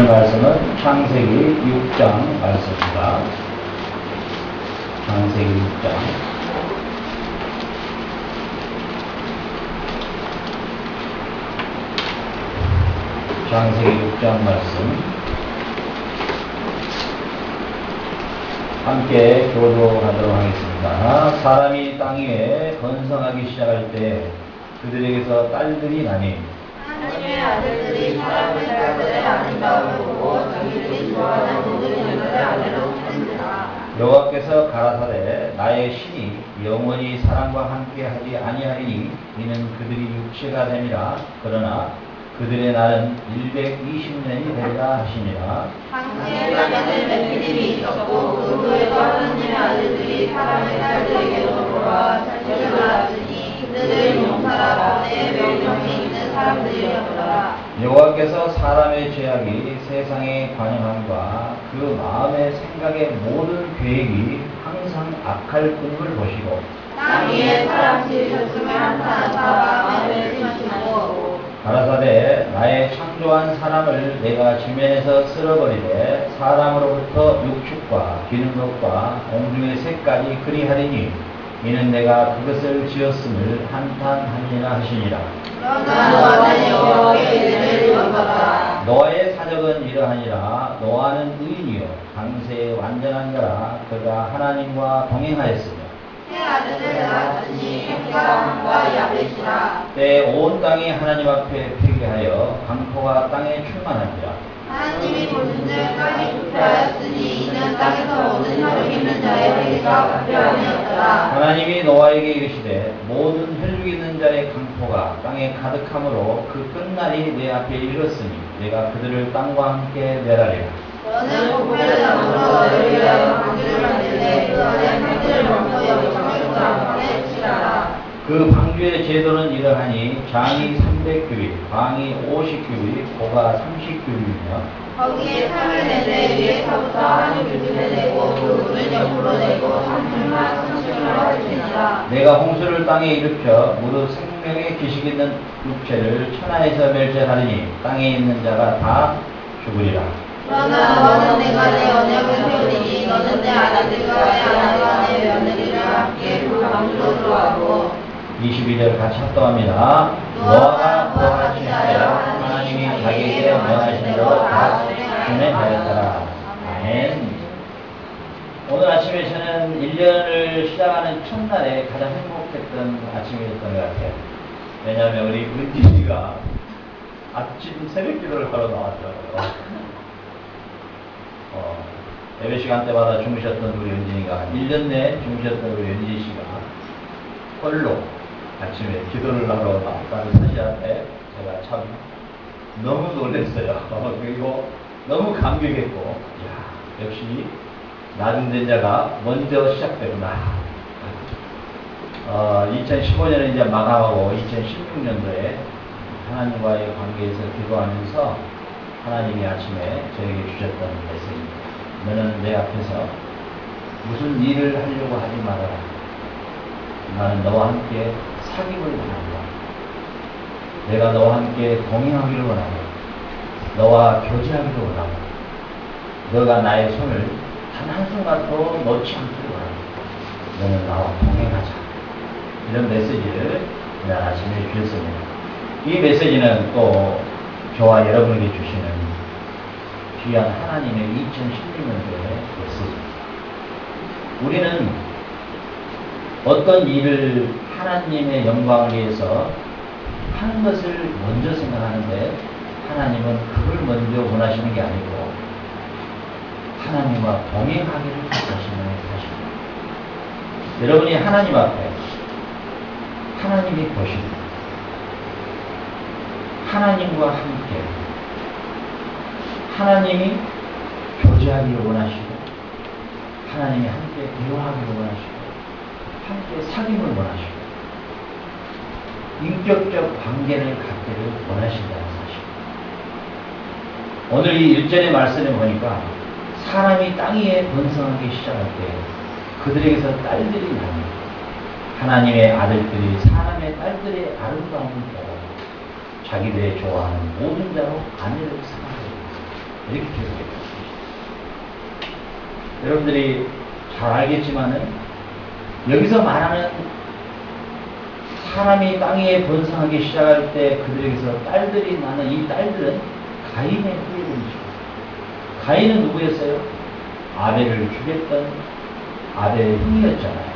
오늘 말씀은 창세기 6장 말씀입니다. 창세기 6장. 창세기 6장 말씀 함께 교도하도록 하겠습니다. 사람이 땅 위에 번성하기 시작할 때 그들에게서 딸들이 나니 하나님의 아들들이 사람의 딸들의 아름다움을 보고 자기들이 좋아하는 모든 여자의 아내로 찾는지라. 여호와께서 가라사대 나의 신이 영원히 사람과 함께 하지 아니하리니 이는 그들이 육체가 됨이라. 그러나 그들의 날은 120년이 되리라 하시니라. 당시에 땅에는 맺기림이 있었고 그 후에도 하나님의 아들들이 사람의 딸들에게로 돌아와 자식을 낳았으니 그들은 용사라 가운데 명령이 있는 사람들이었더라. 여호와께서 사람의 죄악이 세상에 관영함과 그 마음의 생각의 모든 계획이 항상 악할 뿐을 보시고 땅 위에 사람 지으셨음을 한탄하사 마음을 심하시고 가라사대 나의 창조한 사람을 내가 지면에서 쓸어버리되 사람으로부터 육축과 기는 것과 공중의 색깔이 그리하리니 이는 내가 그것을 지었음을 한탄하니라 하시니라. 그러나 노아는 여호와께 이르기를 이루었다. 노아의 사적은 이러하니라. 노아는 의인이요 당세에 완전한 자라. 그가 하나님과 동행하였으며 세 아들을 낳았으니 햄과 야벳이라. 때에 온 땅이 하나님 앞에 회개하여 강포가 땅에 충만하니라. 하나님이 보신즉 땅이 부패하였으니 이는 땅에서 오는 혈육 있는 자의 회개가 부패함이었더라. 하나님이 노아에게 이르시되 모든 혈육 있는 자의 강포가 땅에 가득함으로 그 끝날이 내 앞에 이르렀으니 내가 그들을 땅과 함께 멸하리라. 너는 목표를 잡으러 너를 위하여 방주를 만들되 그 안에 방주를 먹고 여기저기 안에 칠하라. 그 방주의 제도는 이러하니 장이 300규빗, 방이 50규빗, 고가 30규빗이며 거기에 탑을 내되 위에서부터 한 규빗을 내고 그 문을 옆으로 내고 30만 할지니라. 내가 홍수를 땅에 일으켜 무릇 생명의 기식 있는 육체를 천하에서 멸절하리니 땅에 있는 자가 다 죽으리라. 그러나 너는 내가 내 언약을 세우리니 너는 내 아들들과 내 아내와 내 며느리를 함께 그 방주로 들어가고 22절 같이 합동합니다. 노아가 부하신 하여 하나님이 자기에게 명하신 대로 다 준행하였더라. 아멘. 오늘 아침에 저는 1년을 시작하는 첫날에 가장 행복했던 아침이었던 것 같아요. 왜냐하면 우리 은진이가 아침 새벽 기도를 하러 나왔더라고요. 예배 시간 때마다 주무셨던 우리 은진이가 1년 내에 주무셨던 우리 은진 씨가 홀로 아침에 기도를 하러 나왔다는 사실 앞에 제가 참 너무 놀랐어요. 그리고 너무 감격했고, 야, 역시 나중된 자가 먼저 시작되구나. 2015년에 이제 마감하고 2016년도에 하나님과의 관계에서 기도하면서 하나님이 아침에 저에게 주셨던 메시지입니다. 너는 내 앞에서 무슨 일을 하려고 하지 말아라. 나는 너와 함께 사귐을 원한다. 내가 너와 함께 동행하기를 원한다. 너와 교제하기를 원한다. 너가 나의 손을 단 한순간도 놓지 않기를 원한다. 너는 나와 동행하자. 이런 메시지를 오늘 아침에 주셨습니다. 이 메시지는 또 저와 여러분에게 주시는 귀한 하나님의 2016년도의 메시지입니다. 우리는 어떤 일을 하나님의 영광을 위해서 하는 것을 먼저 생각하는데 하나님은 그걸 먼저 원하시는 게 아니고 하나님과 동행하기를 원하시는 것입니다. 여러분이 하나님 앞에 하나님이 보십니다. 하나님과 함께 하나님이 교제하기를 원하시고 하나님이 함께 대화하기를 원하시고 함께 사귐을 원하시고 인격적 관계를 갖기를 원하신다는 사실. 오늘 이 1절의 말씀을 보니까 사람이 땅 위에 번성하기 시작할 때 그들에게서 딸들이 나옵니다. 하나님의 아들들이 사람의 딸들의 아름다움을 보고 자기들의 좋아하는 모든 자로 아내를 사랑합니다. 이렇게 계속했습니다. 여러분들이 잘 알겠지만은 여기서 말하는 사람이 땅 위에 번성하기 시작할 때 그들에게서 딸들이 나는 이 딸들은 가인의 후예들이죠. 가인은 누구였어요? 아벨을 죽였던 아벨의 형이었잖아요.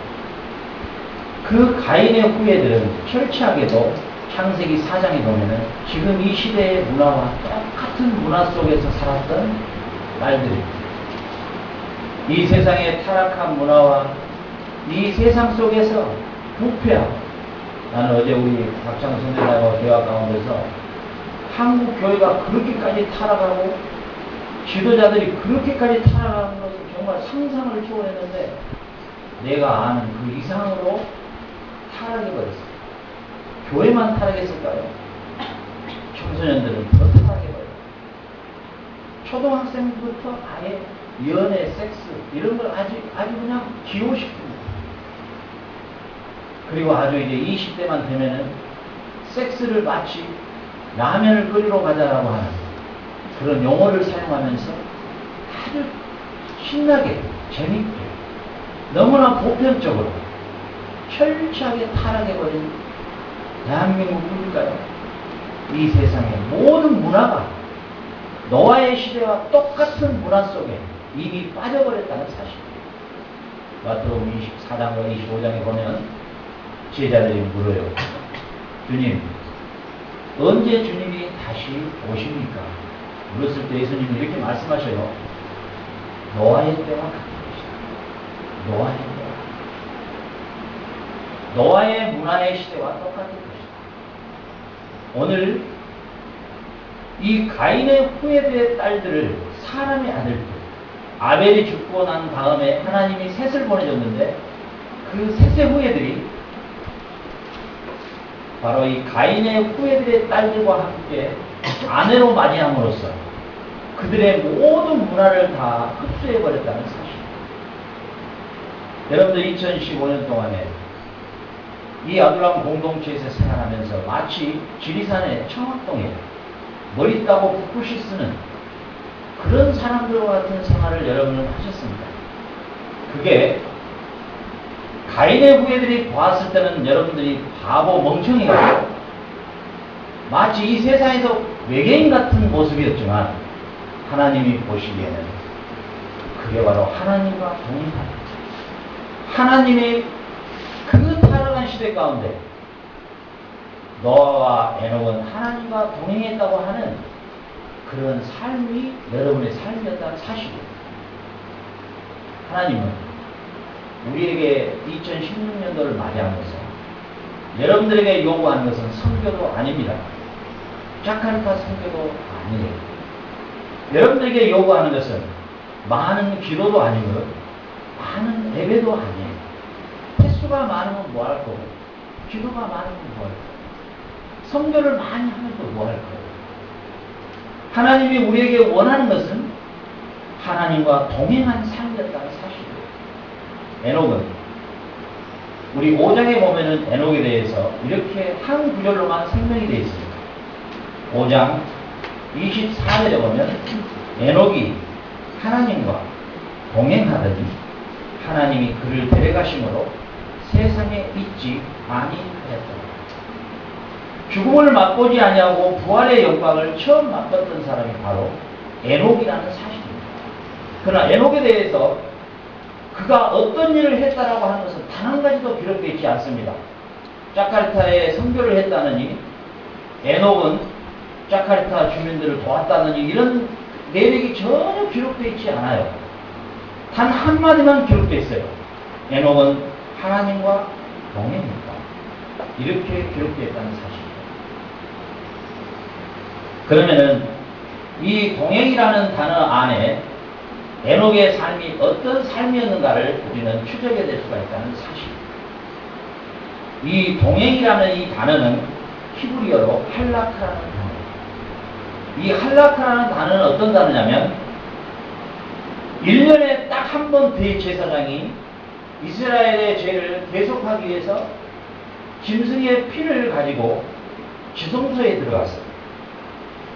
그 가인의 후예들은 철저하게도 창세기 4장에 보면은 지금 이 시대의 문화와 똑같은 문화 속에서 살았던 딸들입니다. 이 세상의 타락한 문화와 이 세상 속에서 부패하고, 나는 어제 우리 박창 선생님하고 대화 가운데서 한국 교회가 그렇게까지 타락하고 지도자들이 그렇게까지 타락하는 것을 정말 상상을 초월했는데, 내가 아는 그 이상으로 타락해버렸어요. 교회만 타락했을까요? 청소년들은 더 타락해버려요. 초등학생부터 아예 연애, 섹스 이런 걸 아주 그냥 기호시킵니다. 그리고 아주 이제 20대만 되면은 섹스를 마치 라면을 끓이러 가자라고 하는 그런 용어를 사용하면서 아주 신나게, 재밌게, 너무나 보편적으로 철저하게 타락해버린 대한민국일까요? 이 세상의 모든 문화가 노아의 시대와 똑같은 문화 속에 이미 빠져버렸다는 사실입니다. 마태복음 24장과 25장에 보면 제자들이 물어요. 주님, 언제 주님이 다시 오십니까? 물었을 때 예수님이 이렇게 말씀하셔요. 노아의 때와 같은 것이다. 노아의 때와. 노아의 문화의 시대와 똑같은 것이다. 오늘 이 가인의 후예들의 딸들을 사람의 아들들, 아벨이 죽고 난 다음에 하나님이 셋을 보내줬는데 그 셋의 후예들이 바로 이 가인의 후예들의 딸들과 함께 아내로 맞이함으로써 그들의 모든 문화를 다 흡수해버렸다는 사실. 여러분들 2015년 동안에 이 아둘람 공동체에서 생활하면서 마치 지리산의 청학동에 머리 따고 꿋꿋이 쓰는 그런 사람들과 같은 생활을 여러분은 하셨습니다. 그게 가인의 후예들이 보았을 때는 여러분들이 바보 멍청이가 마치 이 세상에서 외계인 같은 모습이었지만 하나님이 보시기에는 그게 바로 하나님과 동행하는, 하나님의 그 타락한 시대 가운데 노아와 에녹은 하나님과 동행했다고 하는 그런 삶이 여러분의 삶이었다는 사실입니다. 하나님은 우리에게 2016년도를 맞이하면서 여러분들에게 요구하는 것은 선교도 아닙니다. 자카르타 선교도 아니에요. 여러분들에게 요구하는 것은 많은 기도도 아니고 많은 예배도 아니에요. 횟수가 많으면 뭐 할 거고, 기도가 많으면 뭐 할 거고, 선교를 많이 하면 또 뭐 할 거예요. 하나님이 우리에게 원하는 것은 하나님과 동행한 삶이었다는 사실이에요. 에녹은 우리 5장에 보면은 에녹에 대해서 이렇게 한 구절로만 설명이 되어 있습니다. 5장 24절에 보면 에녹이 하나님과 동행하더니 하나님이 그를 데려가심으로 세상에 있지 아니하였더라. 죽음을 맛보지 아니하고 부활의 영광을 처음 맛봤던 사람이 바로 에녹이라는 사실입니다. 그러나 에녹에 대해서 그가 어떤 일을 했다라고 하는 것은 단 한 가지도 기록되어 있지 않습니다. 자카르타에 선교를 했다느니, 에녹은 자카르타 주민들을 도왔다느니 이런 내력이 전혀 기록되어 있지 않아요. 단 한마디만 기록되어 있어요. 에녹은 하나님과 동행했다. 이렇게 기록되어 있다는 사실입니다. 그러면은 이 동행이라는 단어 안에 에녹의 삶이 어떤 삶이었는가를 우리는 추적해야 될 수가 있다는 사실. 이 동행이라는 이 단어는 히브리어로 할라크라는 단어입니다. 이 할라크라는 단어는 어떤 단어냐면 1년에 딱 한 번 대제사장이 이스라엘의 죄를 대속하기 위해서 짐승의 피를 가지고 지성소에 들어갔어요.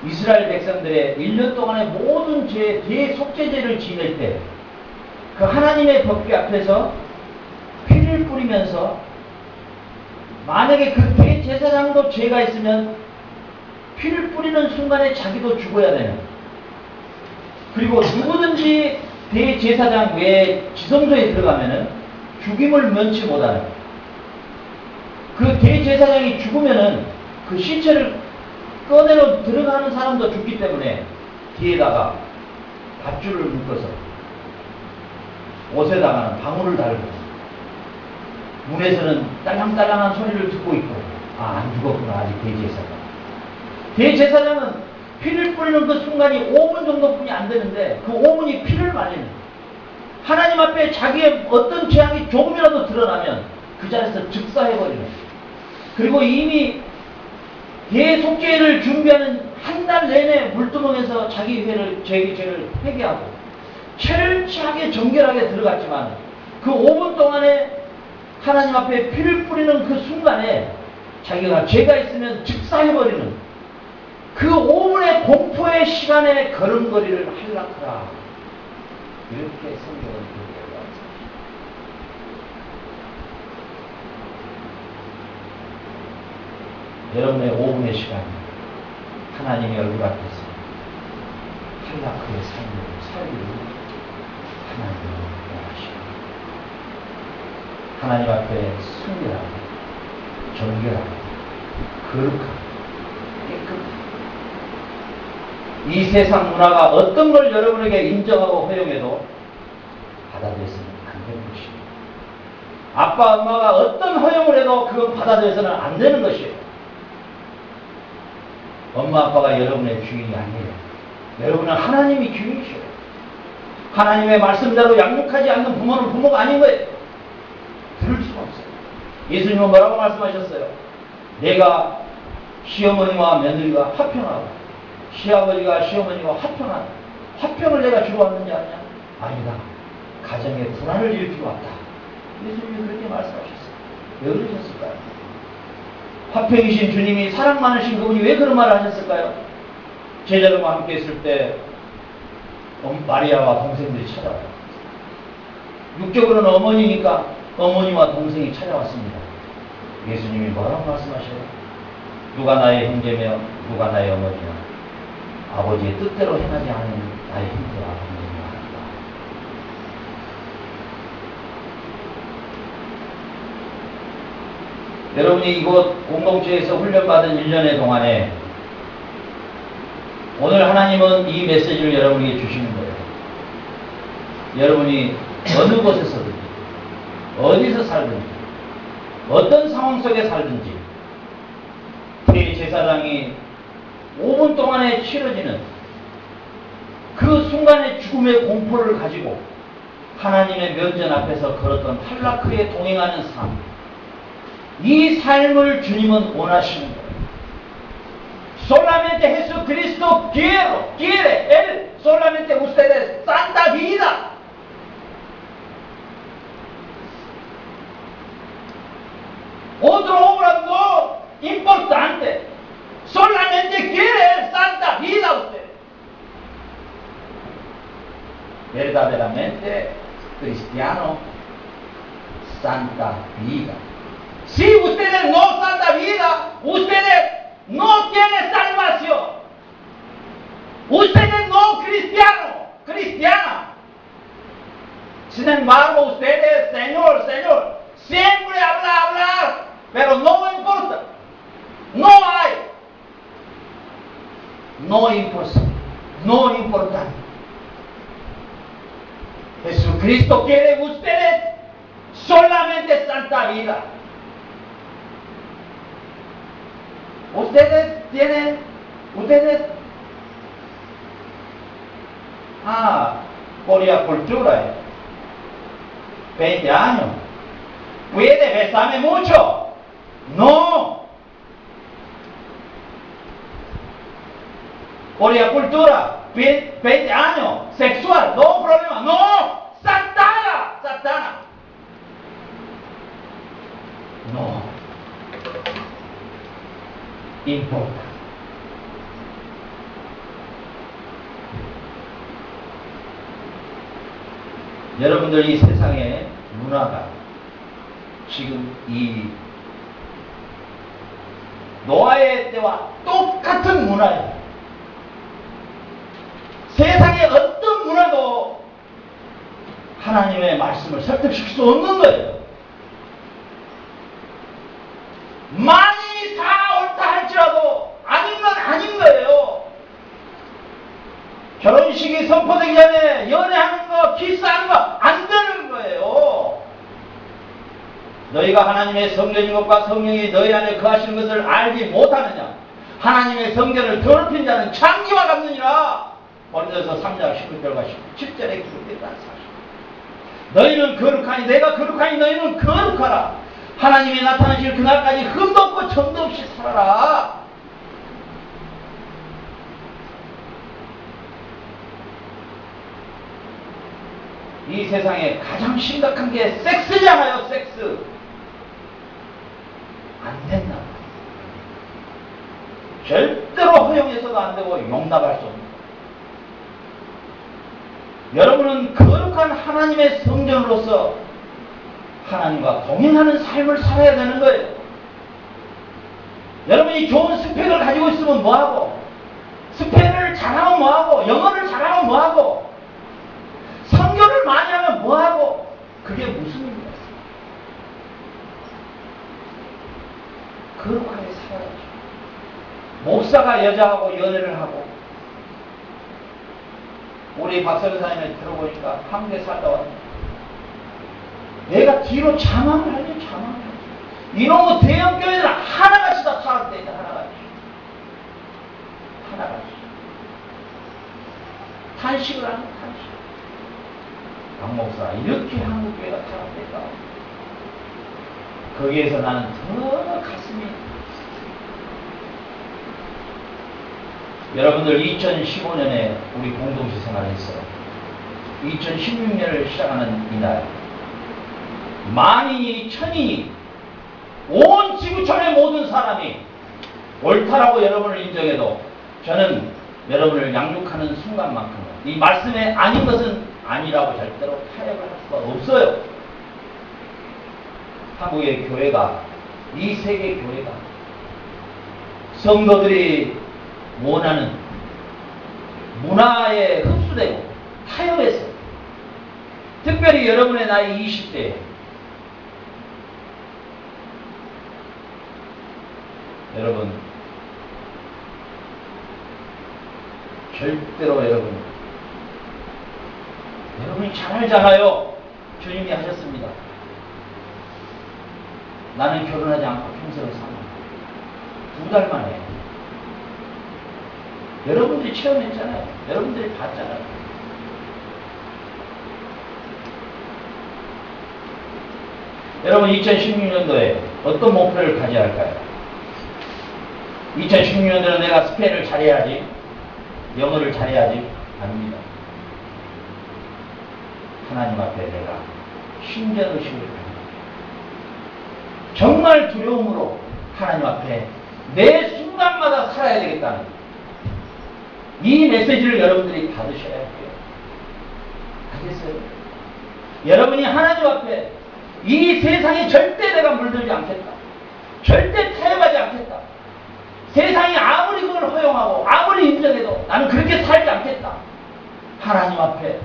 이스라엘 백성들의 1년 동안의 모든 죄, 대속죄제를 지낼 때 그 하나님의 법궤 앞에서 피를 뿌리면서 만약에 그 대제사장도 죄가 있으면 피를 뿌리는 순간에 자기도 죽어야 되는, 그리고 누구든지 대제사장 외에 지성소에 들어가면은 죽임을 면치 못하는, 그 대제사장이 죽으면은 그 시체를 꺼내러 들어가는 사람도 죽기 때문에 뒤에다가 밧줄을 묶어서 옷에다가는 방울을 달고 문에서는 딸랑딸랑한 소리를 듣고 있고, 아, 안 죽었구나, 아직 대제사장. 대제사장은 피를 뿌리는 그 순간이 5분 정도뿐이 안 되는데 그 5분이 피를 말리는, 하나님 앞에 자기의 어떤 죄악이 조금이라도 드러나면 그 자리에서 즉사해버리는, 그리고 이미 대속죄를 준비하는 한 달 내내 물두멍에서 자기 죄를 회개하고 철저하게 정결하게 들어갔지만 그 5분 동안에 하나님 앞에 피를 뿌리는 그 순간에 자기가 죄가 있으면 즉사해버리는 그 5분의 공포의 시간에 걸음걸이를 할락하라, 이렇게 성경은 얘기하고 있습니다. 여러분의 5분의 시간, 하나님의 얼굴 앞에서 할락하의 삶을 살기를 하나님을 원하시고, 하나님 앞에 순결하고 정결하고 거룩하고 깨끗하고, 이 세상 문화가 어떤 걸 여러분에게 인정하고 허용해도 받아들여서는 안 되는 것입니다. 아빠 엄마가 어떤 허용을 해도 그건 받아들여서는 안 되는 것이에요. 엄마 아빠가 여러분의 주인이 아니에요. 여러분은 하나님이 주인이셔요. 하나님의 말씀대로 양육하지 않는 부모는 부모가 아닌 거예요. 들을 수가 없어요. 예수님은 뭐라고 말씀하셨어요? 내가 시어머니와 며느리가 화평하고 시아버지가 시어머니와 화평하다. 화평을 내가 주러 왔느냐 하냐? 아니다. 가정에 불안을 일으키러 왔다. 예수님이 그렇게 말씀하셨어요. 왜 그러셨을까요? 화평이신 주님이 사랑 많으신 그분이 왜 그런 말을 하셨을까요? 제자들과 함께 있을 때 마리아와 동생들이 찾아와요. 육적으로는 어머니니까 어머니와 동생이 찾아왔습니다. 예수님이 뭐라고 말씀하셔요? 누가 나의 형제며 누가 나의 어머니며 아버지의 뜻대로 행하지 않은 나의 형제와 어머니와 한다. 여러분이 이곳 공동체에서 훈련받은 1년의 동안에 오늘 하나님은 이 메시지를 여러분에게 주시는 거예요. 여러분이 어느 곳에서든지 어디서 살든지 어떤 상황 속에 살든지 대제사장이 5분 동안에 치러지는 그 순간의 죽음의 공포를 가지고 하나님의 면전 앞에서 걸었던 탈라크에 동행하는 삶, 이 삶을 주님은 원하시는 거예요. Solamente Jesucristo quiere, Él solamente ustedes santa vida. Otra obra no importante, solamente quiere santa vida usted. Verdaderamente cristiano, santa vida. Si ustedes no santa vida, ustedes no tienen salvación. Ustedes no cristiana. Sin embargo, ustedes, Señor, siempre hablar, pero no importa. No hay. No importa. No importa. Jesucristo quiere ustedes solamente santa vida. Ustedes por la cultura, 20 años, puede besarme mucho. No. Por la cultura, 20 años, sexual, no problema. No. Satana. No. Importa. 여러분들 이 세상의 문화가 지금 이 노아의 때와 똑같은 문화예요. 세상의 어떤 문화도 하나님의 말씀을 설득시킬 수 없는 거예요. 많이 다 옳다 할지라도 아닌 건 아닌 거예요. 결혼식이 선포되기 전에 연애하는 거, 키스하는 거 안 되는 거예요. 너희가 하나님의 성전인 것과 성령이 너희 안에 거하시는 것을 알지 못하느냐. 하나님의 성전을 더럽힌 자는 창기와 같느니라. 고린도서 3장 19절과 17절에 기록되었다는 사실. 너희는 거룩하니 내가 거룩하니 너희는 거룩하라. 하나님이 나타나실 그날까지 흠도 없고 점도 없이 살아라. 이 세상에 가장 심각한 게 섹스잖아요. 섹스. 안 된다. 절대로 허용해서도 안 되고 용납할 수 없는. 여러분은 거룩한 하나님의 성전으로서 하나님과 동행하는 삶을 살아야 되는 거예요. 여러분이 좋은 스펙을 가지고 있으면 뭐하고, 스펙을 잘하면 뭐하고, 영어를 잘하면 뭐하고, 선교를 많이 하면 뭐하고, 그게 무슨 의미가 있어요? 거룩하게 살아야죠. 목사가 여자하고 연애를 하고, 우리 박선사님을 들어보니까 한국에 살다 왔는데 내가 뒤로 자망을 하니 자망을 하니 이놈의 대형교회들은 하나같이 다 타락되어 있다. 하나같이 탄식을 하는 탄식. 박 목사 이렇게 한국교회가 타락됐다. 거기에서 나는 더 가슴이. 여러분들 2015년에 우리 공동체 생활했어요. 2016년을 시작하는 이날 만인이 천인이 온 지구촌의 모든 사람이 옳다라고 여러분을 인정해도 저는 여러분을 양육하는 순간만큼은 이 말씀에 아닌 것은 아니라고 절대로 타협을 할 수가 없어요. 한국의 교회가, 이 세계 교회가 성도들이 원하는 문화에 흡수되고 타협해서 특별히 여러분의 나이 20대에 여러분 절대로 여러분이 잘 알잖아요. 주님이 하셨습니다. 나는 결혼하지 않고 평생을 사는 2달 만에 여러분들이 체험했잖아요. 여러분들이 봤잖아요. 여러분 2016년도에 어떤 목표를 가져야 할까요? 2016년도는 내가 스페인을 잘해야지, 영어를 잘해야지. 아닙니다. 하나님 앞에 내가 신전의식을 가집니다. 정말 두려움으로 하나님 앞에 매 순간마다 살아야 되겠다는 이 메시지를 여러분들이 받으셔야 할게요. 알겠어요? 여러분이 하나님 앞에 이 세상에 절대 내가 물들지 않겠다. 절대 타협하지 않겠다. 세상이 아무리 그걸 허용하고 아무리 인정해도 나는 그렇게 살지 않겠다. 하나님 앞에,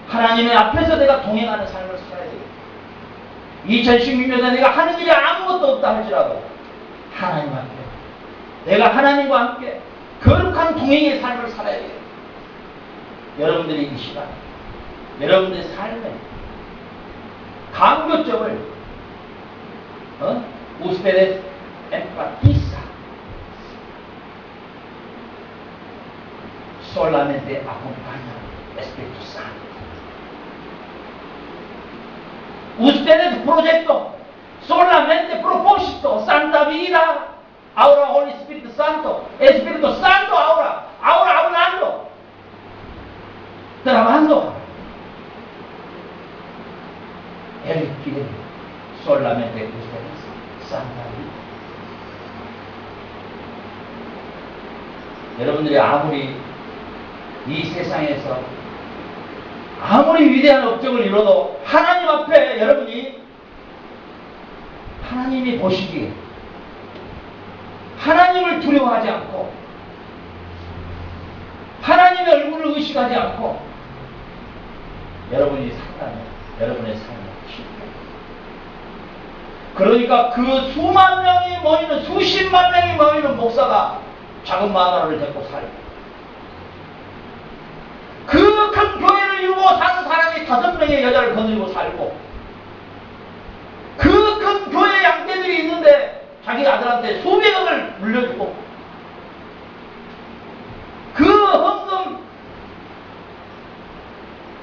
하나님의 앞에서 내가 동행하는 삶을 살아야 되겠다. 2016년에 내가 하는 일이 아무것도 없다 할지라도 하나님 앞에 내가 하나님과 함께 거룩한 동행의 삶을 살아야 돼요. 여러분들이 이 시간, 여러분들의 삶에 강조점을 ustedes empatizan solamente acompañan Espíritu Santo. Ustedes proyecto solamente propósito, santa vida. Ahora Holy Espíritu Santo ahora hablando, trabajando. Él quiere solamente ustedes santa vida. 여러분들이 아무리 이 세상에서 아무리 위대한 업적을 이뤄도 하나님 앞에 여러분이 하나님이 보시기에 하나님을 두려워하지 않고 하나님의 얼굴을 의식하지 않고 여러분이 산다면 여러분의 삶은 쉽게. 그러니까 그 수만 명이 모이는 수십만 명이 모이는 목사가 작은 마누라를 데리고 살고 그 큰 교회를 이루고 사는 사람이 5명의 여자를 거느리고 살고 그 큰 교회 양떼들이 있는데 자기 아들한테 수백억을 물려주고 그 헌금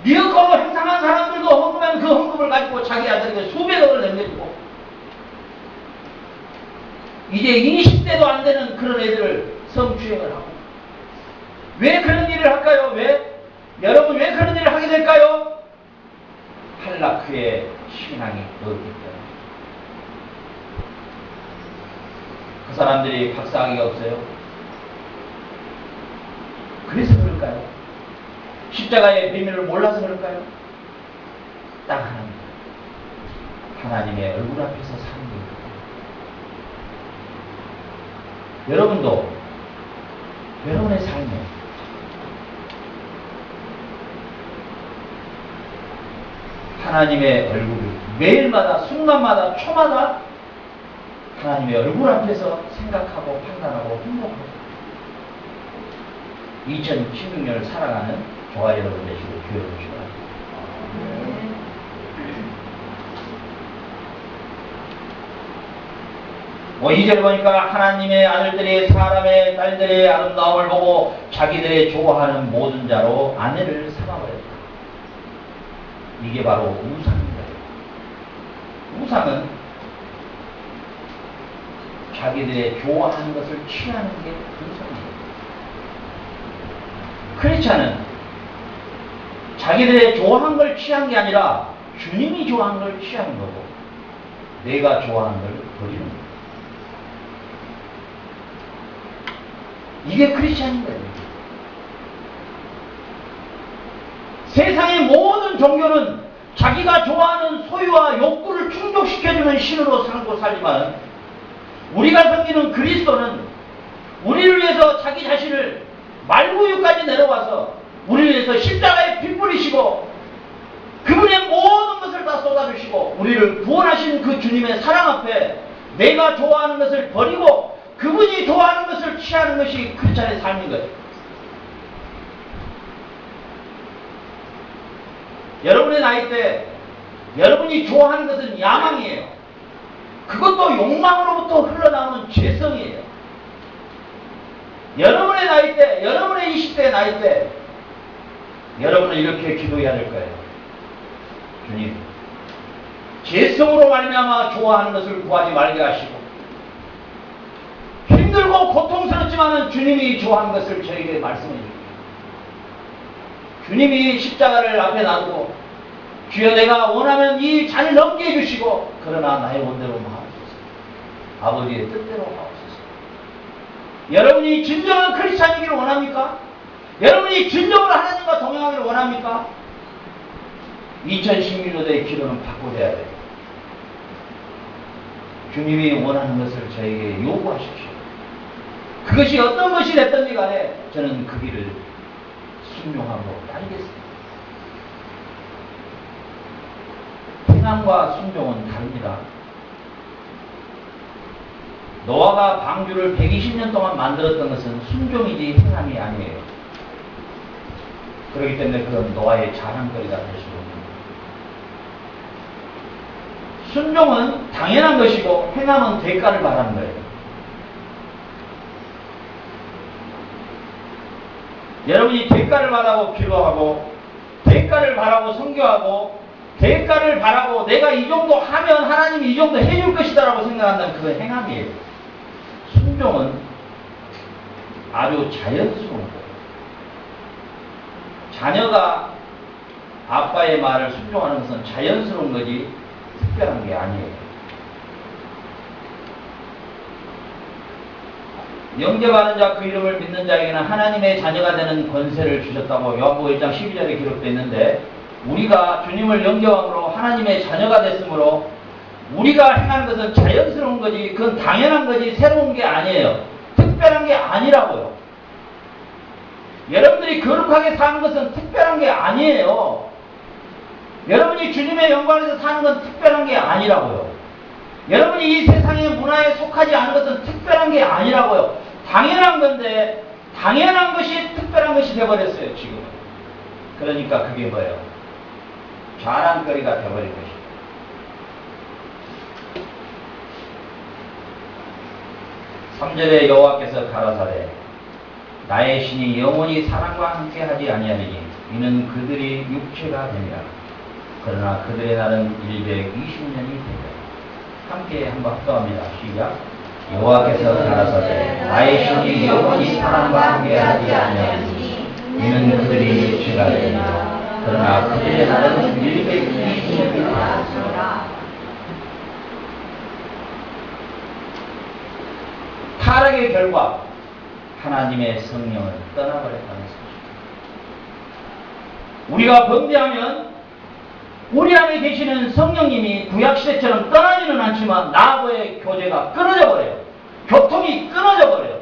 미역으로 행상한 사람들도 헌금하면 그 헌금을 가지고 자기 아들에게 수백억을 남겨주고 이제 20대도 안 되는 그런 애들을 성추행을 하고 왜 그런 일을 할까요? 여러분 왜 그런 일을 하게 될까요? 한라크의 신앙이 없기 때문에. 그 사람들이 박사학위가 없어요. 그래서 그럴까요? 십자가의 비밀을 몰라서 그럴까요? 딱 하나입니다. 하나님의 얼굴 앞에서 사는 겁니다. 여러분도 여러분의 삶에 하나님의 얼굴을 매일마다 순간마다 초마다 하나님의 얼굴 앞에서 생각하고 판단하고 행동하고 2016년을 살아가는 저와 여러분 되시고 교회 오시기 바랍니다. 뭐 2절 보니까 하나님의 아들들이 사람의 딸들의 아름다움을 보고 자기들의 좋아하는 모든 자로 아내를 삼아버렸다. 이게 바로 우상입니다. 우상은 자기들의 좋아하는 것을 취하는 게 우상입니다. 크리스찬은 자기들의 좋아하는 걸 취한 게 아니라 주님이 좋아하는 걸 취하는 거고 내가 좋아하는 걸 버리는 거예요. 이게 크리스찬인 거예요. 세상의 모든 종교는 자기가 좋아하는 소유와 욕구를 충족시켜주는 신으로 살고 살지만 우리가 섬기는 그리스도는 우리를 위해서 자기 자신을 말구유까지 내려와서 우리를 위해서 십자가에 피 뿌리시고 그분의 모든 것을 다 쏟아주시고 우리를 구원하신 그 주님의 사랑 앞에 내가 좋아하는 것을 버리고 그분이 좋아하는 것을 취하는 것이 크리스찬의 삶인 거예요. 여러분의 나이 때 여러분이 좋아하는 것은 야망이에요. 그것도 욕망으로부터 흘러나오는 죄성이에요. 여러분의 나이 때, 여러분의 20대 나이 때 여러분은 이렇게 기도해야 될 거예요. 주님, 죄성으로 말미암아 좋아하는 것을 구하지 말게 하시고 힘들고 고통스럽지만은 주님이 좋아하는 것을 저에게 말씀해 주십시오. 주님이 십자가를 앞에 놔두고 주여 내가 원하면 이 잔을 넘게 해주시고 그러나 나의 원대로 마옵소서. 아버지의 뜻대로 마옵소서. 여러분이 진정한 크리스찬이기를 원합니까? 여러분이 진정으로 하나님과 동행하기를 원합니까? 2016년도의 기도는 바꿔야 돼요. 주님이 원하는 것을 저에게 요구하십시오. 그것이 어떤 것이 됐든지 간에 저는 그 길을 순종하고 따르겠습니다. 행함과 순종은 다릅니다. 노아가 방주를 120년 동안 만들었던 것은 순종이지 행함이 아니에요. 그렇기 때문에 그건 노아의 자랑거리가 될 수 없습니다. 순종은 당연한 것이고 행함은 대가를 바라는 거예요. 여러분이 대가를 바라고 기도하고 대가를 바라고 선교하고 대가를 바라고 내가 이 정도 하면 하나님이 이 정도 해줄 것이다 라고 생각한다면 그건 행함이에요. 순종은 아주 자연스러운 거예요. 자녀가 아빠의 말을 순종하는 것은 자연스러운 거지 특별한 게 아니에요. 영접하는 자 그 이름을 믿는 자에게는 하나님의 자녀가 되는 권세를 주셨다고 요한복음 1장 12절에 기록되어 있는데 우리가 주님을 영접함으로 하나님의 자녀가 됐으므로 우리가 행하는 것은 자연스러운 거지, 그건 당연한 거지, 새로운 게 아니에요. 특별한 게 아니라고요. 여러분들이 거룩하게 사는 것은 특별한 게 아니에요. 여러분이 주님의 영광에서 사는 건 특별한 게 아니라고요. 여러분이 이 세상의 문화에 속하지 않은 것은 특별한 게 아니라고요. 당연한 건데 당연한 것이 특별한 것이 되어버렸어요, 지금은. 그러니까 그게 뭐예요? 자랑거리가 되어버린 것이죠. (3절에) 여호와께서 가라사대 나의 신이 영원히 사람과 함께하지 아니하리니 이는 그들이 육체가 되니라. 그러나 그들의 날은 120년이 되리라. 함께 한번 합독합니다. 시작. 여호와께서 가라사대 나의 신이 영원히 사람과 함께하지 아니하리니 이는 그들이 육체가 되니라. 그러나 그들의 날은 120년이 되리라. 타락의 결과 하나님의 성령을 떠나버렸다는 사실입니다. 우리가 범죄하면 우리 안에 계시는 성령님이 구약시대처럼 떠나지는 않지만 나하고의 교제가 끊어져 버려요. 교통이 끊어져 버려요.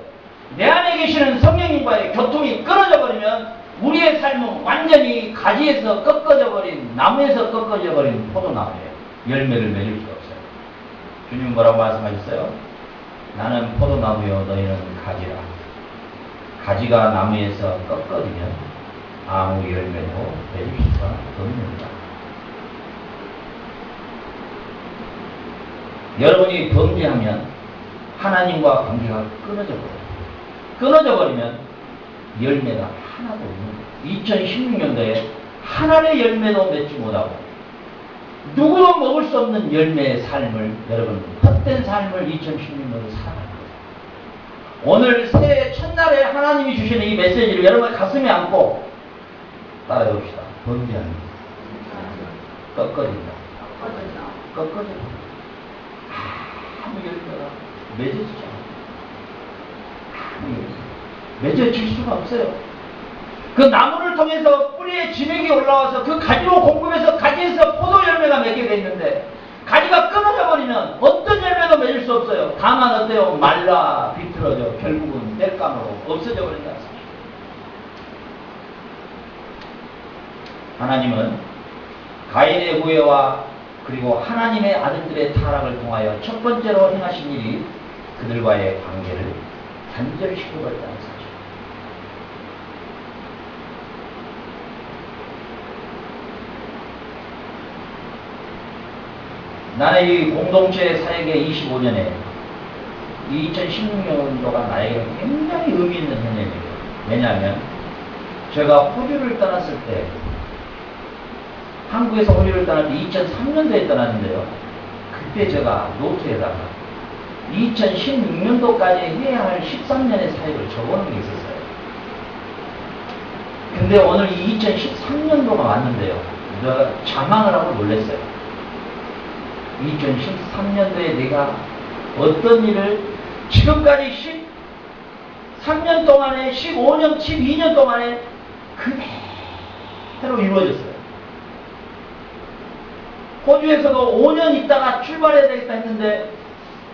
내 안에 계시는 성령님과의 교통이 끊어져 버리면 우리의 삶은 완전히 가지에서 꺾어져 버린, 나무에서 꺾어져 버린 포도나무예요. 열매를 맺을 수가 없어요. 주님은 뭐라고 말씀하셨어요? 나는 포도나무요 너희는 가지라. 가지가 나무에서 꺾어지면 아무 열매도 맺을 수가 없느니라. 여러분이 범죄하면 하나님과 관계가 끊어져 버려요. 끊어져 버리면 열매가 하나도 없는 거예요. 2016년도에 하나의 열매도 맺지 못하고 누구도 먹을 수 없는 열매의 삶을, 여러분 헛된 삶을 2016년으로 살아가는 거예요. 오늘 새해 첫날에 하나님이 주시는 이 메시지를 여러분 가슴에 안고 따라해 봅시다. 범죄하는 꺾어진다. 꺾어진다. 아무 열매가 맺어지지 않아요. 맺어질 수가 없어요. 그 나무를 통해서 뿌리에 진액이 올라와서 그 가지로 공급해서 가지에서 포도 열매가 맺게 돼 있는데 가지가 끊어져 버리면 어떤 열매도 맺을 수 없어요. 다만 어때요? 말라 비틀어져 결국은 땔감으로 없어져 버린다는 사실. 하나님은 가인의 후회와 그리고 하나님의 아들들의 타락을 통하여 첫 번째로 행하신 일이 그들과의 관계를 단절시켜버렸다는 사실. 나는 이 공동체 사역의 25년에 2016년도가 나에게 굉장히 의미 있는 한 해입니다. 왜냐하면 제가 호주를 떠났을 때, 한국에서 호주를 떠날 때 2003년도에 떠났는데요. 그때 제가 노트에다가 2016년도까지 해야 할 13년의 사역을 적어놓은 게 있었어요. 근데 오늘 이 2013년도가 왔는데요. 내가 자망을 하고 놀랐어요. 2013년도에 내가 어떤 일을 지금까지 13년 동안에 15년, 12년 동안에 그대로 이루어졌어요. 호주에서도 5년 있다가 출발해야 되겠다 했는데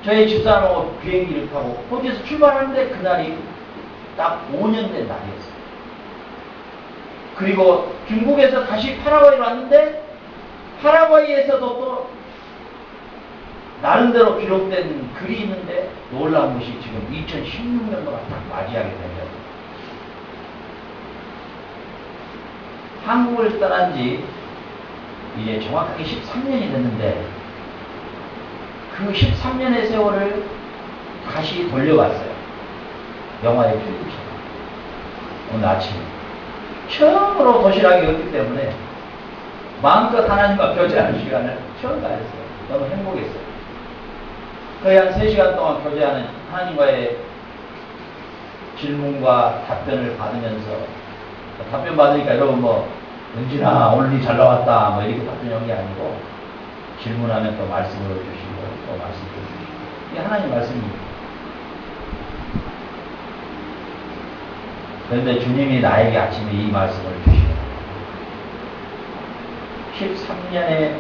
저희 집사람하고 비행기를 타고 호주에서 출발하는데 그날이 딱 5년 된 날이었어요. 그리고 중국에서 다시 파라과이로 왔는데 파라과이에서도 또 나름대로 기록된 글이 있는데 놀라운 것이 지금 2016년도가 딱 맞이하게 되면 한국을 떠난 지 이제 정확하게 13년이 됐는데 그 13년의 세월을 다시 돌려봤어요. 영화의 필름처럼. 오늘 아침 처음으로 도시락이 없기 때문에 마음껏 하나님과 교제하는 시간을 처음 가졌어요. 너무 행복했어요. 거의 한 3시간 동안 교제하는 하나님과의 질문과 답변을 받으면서 답변 받으니까 여러분 은진아 오늘 잘 나왔다 이렇게 답변이 온 게 아니고 질문하면 또 말씀을 주시고 또 말씀을 주시고 이게 하나님 말씀입니다. 그런데 주님이 나에게 아침에 이 말씀을 주시고 13년의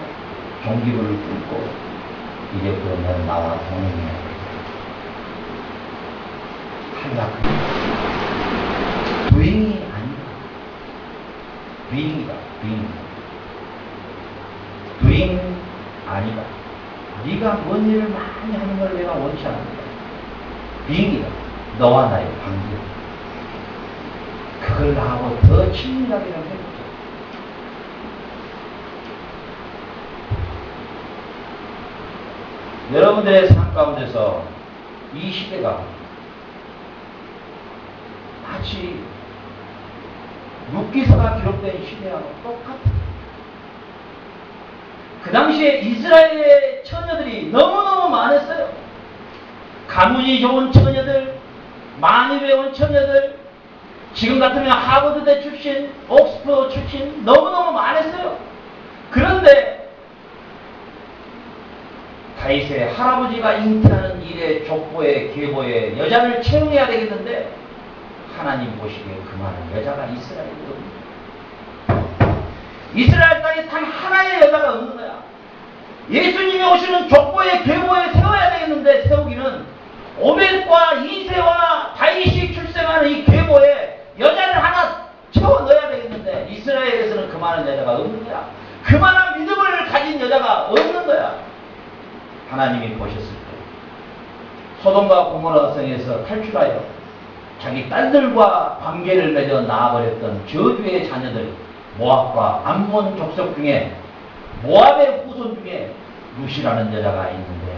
종기부를 끊고 이제 그러면 나와 동행해야 돼. 탈락합니다. 도행이 아니다. 도행이다. 도행 아니다. 네가 뭔 일을 많이 하는 걸 내가 원치 않는다. 비행이다. 너와 나의 관계. 그걸 나하고 더 친밀하게 좀 해보자. 여러분들의 삶 가운데서 이 시대가 마치 룻기서가 기록된 시대하고 똑같아요. 그 당시에 이스라엘의 처녀들이 너무너무 많았어요. 가문이 좋은 처녀들, 많이 배운 처녀들, 지금 같으면 하버드대 출신, 옥스퍼드 출신 너무너무 많았어요. 그런데 다윗의 할아버지가 잉태하는 일에 족보에 계보에 여자를 채용해야 되겠는데 하나님 보시기에 그 많은 여자가 이스라엘에 없는, 이스라엘 땅에 단 하나의 여자가 없는 거야. 예수님이 오시는 족보에 계보에 세워야 되겠는데 세우기는 오벳과 이새와 다윗이 출생하는 이 계보에 여자를 하나 채워 넣어야 되겠는데 이스라엘에서는 그 많은 여자가 없는 거야. 그만한 믿음을 가진 여자가 없는 거야. 하나님이 보셨을 때 소돔과 고모라 성에서 탈출하여 자기 딸들과 관계를 맺어 나아버렸던 저주의 자녀들 모압과 암몬 족속 중에 모압의 후손 중에 룻이라는 여자가 있는데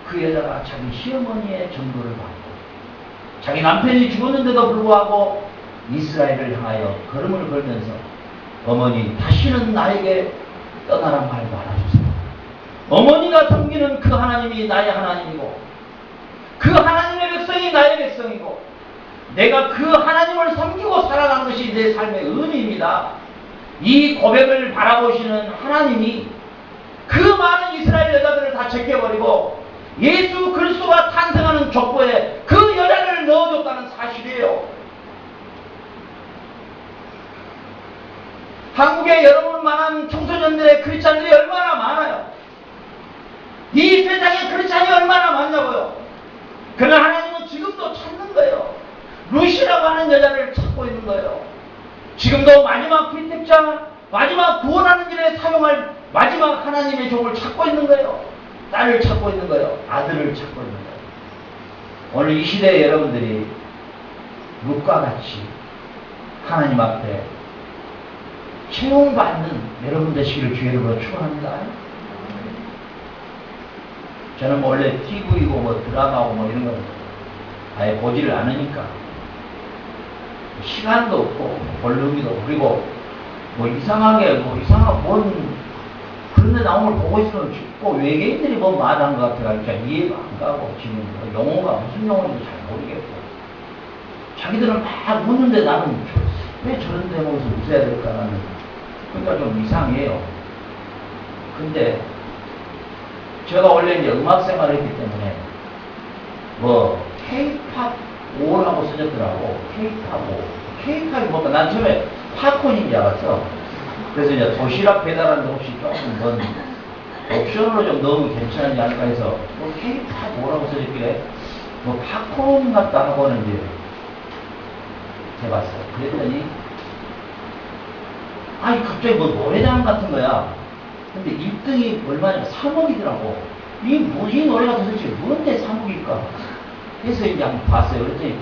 그 여자가 자기 시어머니의 전도를 받고 자기 남편이 죽었는데도 불구하고 이스라엘을 향하여 걸음을 걸면서 어머니 다시는 나에게 떠나란 말 말아주세요. 어머니가 섬기는 그 하나님이 나의 하나님이고 그 하나님의 백성이 나의 백성이고 내가 그 하나님을 섬기고 살아간 것이 내 삶의 의미입니다. 이 고백을 바라보시는 하나님이 그 많은 이스라엘 여자들을 다 제껴버리고 예수 그리스도가 탄생하는 족보에 그 여자를 넣어줬다는 사실이에요. 한국에 여러분만한 청소년들의 크리스찬들이 얼마나 많아요. 이 세상에 크리스찬이 얼마나 많냐고요. 그러나 하나님은 지금도 찾는 거예요. 룻이라고 하는 여자를 찾고 있는 거예요. 지금도 마지막 피택자, 마지막 구원하는 일에 사용할 마지막 하나님의 종을 찾고 있는 거예요. 딸을 찾고 있는 거예요. 아들을 찾고 있는 거예요. 오늘 이 시대에 여러분들이 룻과 같이 하나님 앞에 채용받는 여러분 되시기를 주의 이름으로 축원합니다. 저는 뭐 원래 TV고 뭐 드라마고 뭐 이런 거 아예 보지를 않으니까 시간도 없고 볼 의미도 없고 그리고 뭐 이상하게 뭐 이상한 뭔 그런 데 나온 걸 보고 있으면 꼭 외계인들이 뭐 말한 것 같아가지고 이해가 안 가고 지금 영어가 무슨 영어인지 잘 모르겠고 자기들은 막 웃는데 나는 왜 저런 대목에서 웃어야 될까 하는 그러니까 좀 이상해요. 근데 제가 원래 이제 음악 생활을 했기 때문에 뭐 K-팝 5라고 써졌더라고. K-팝 5. K-팝이 뭔가 난 처음에 팝콘인 줄 알았어. 그래서 이제 도시락 배달하는데 혹시 조금 뭔 옵션으로 좀 넣으면 괜찮지 않을까 해서 뭐 K-팝 5라고 써졌길래 뭐 팝콘 같다 하고는 이제 해봤어요. 그랬더니 아니 갑자기 뭐 노래장 같은 거야. 근데 1등이 얼마냐 3억이더라고. 이 노래가 도대체 뭔데 3억일까? 그래서 이제 한번 봤어요. 그랬더니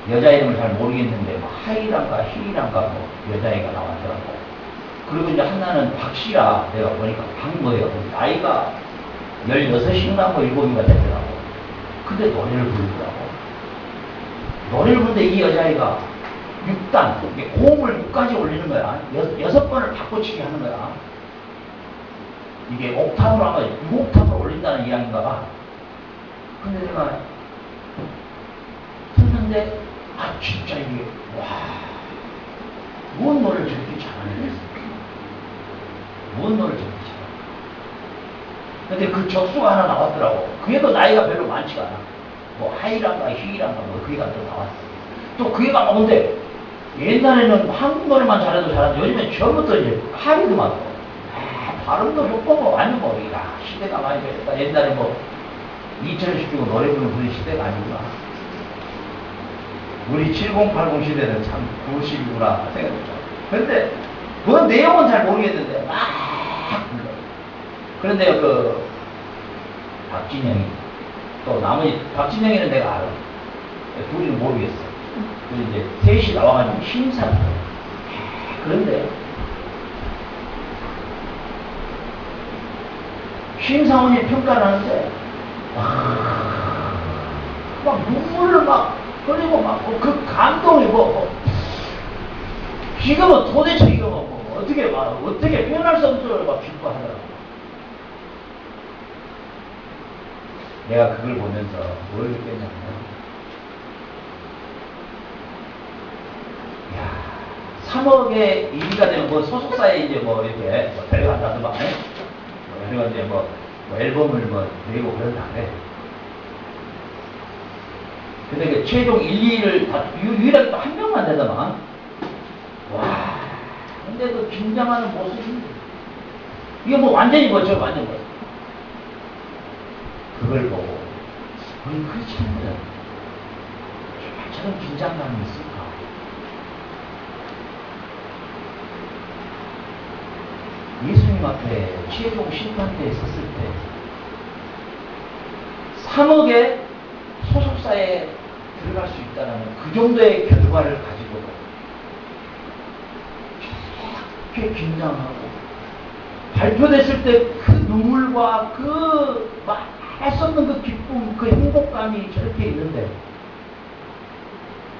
여자 이름을 잘 모르겠는데 뭐 하이란가 희란가 뭐 여자애가 나왔더라고. 그리고 이제 하나는 박씨라 내가 보니까 반 거예요. 나이가 16인가 뭐 7인가 되더라고. 근데 노래를 부르더라고. 노래를 부르는데 이 여자애가 6단, 고음을 6까지 올리는 거야. 6번을 바꿔치기 하는 거야. 이게 옥탑으로 하면 6옥탑을 올린다는 이야기인가 봐. 근데 내가 듣는데 아 진짜 이게 와 뭔 노래를 저렇게 잘하네. 뭔 노래를 저렇게 잘하네. 근데 그 적수가 하나 나왔더라고. 그게도 나이가 별로 많지가 않아. 뭐 하이란가 희란가 뭐 그게가 또 나왔어. 또 그게가 나오는데 옛날에는 한국 노래만 잘해도 잘하는데 요즘엔 처음부터 이제 팝이더만 발음도 좋고 뭐 완전 뭐 야 시대가 많이 변했다. 옛날에 뭐 이철식 주고 노래 부르는 그런 시대가 아니구나. 우리 7080 시대는 참 구시구나 생각했죠. 그런데 그 내용은 잘 모르겠는데 막 그런데 그 박진영이 또 나머지 박진영이는 내가 알아. 둘이는 모르겠어. 그리고 이제 셋이 나와가지고 심사를 해요. 그런데 심사원이 평가를 하는데 막 눈물을 막 흘리고 막 그 감동이 지금은 도대체 이거 어떻게 표현할 수 없을 막 기뻐하더라고. 내가 그걸 보면서 뭘 느꼈냐면 야 3억에 1위가 되면 뭐 소속사에 이제 뭐 이렇게 뭐 데려간다든가 그리고 이제 뭐 앨범을 뭐 내고 그런다 그래. 근데 그 최종 1, 2위를 다 유일하게 또 한 명만 되더만. 와. 근데 그 긴장하는 모습이 이게 뭐 완전히 뭐죠 완전 뭐. 그걸 보고 우리 크리스천들은 저런 긴장감이 있을까? 예수님 앞에 최종 심판대에 섰을 때 3억의 소속사에 들어갈 수 있다는 그 정도의 결과를 가지고도 저렇게 긴장하고 발표됐을 때 그 눈물과 그 말할 수 없는 그 기쁨, 그 행복감이 저렇게 있는데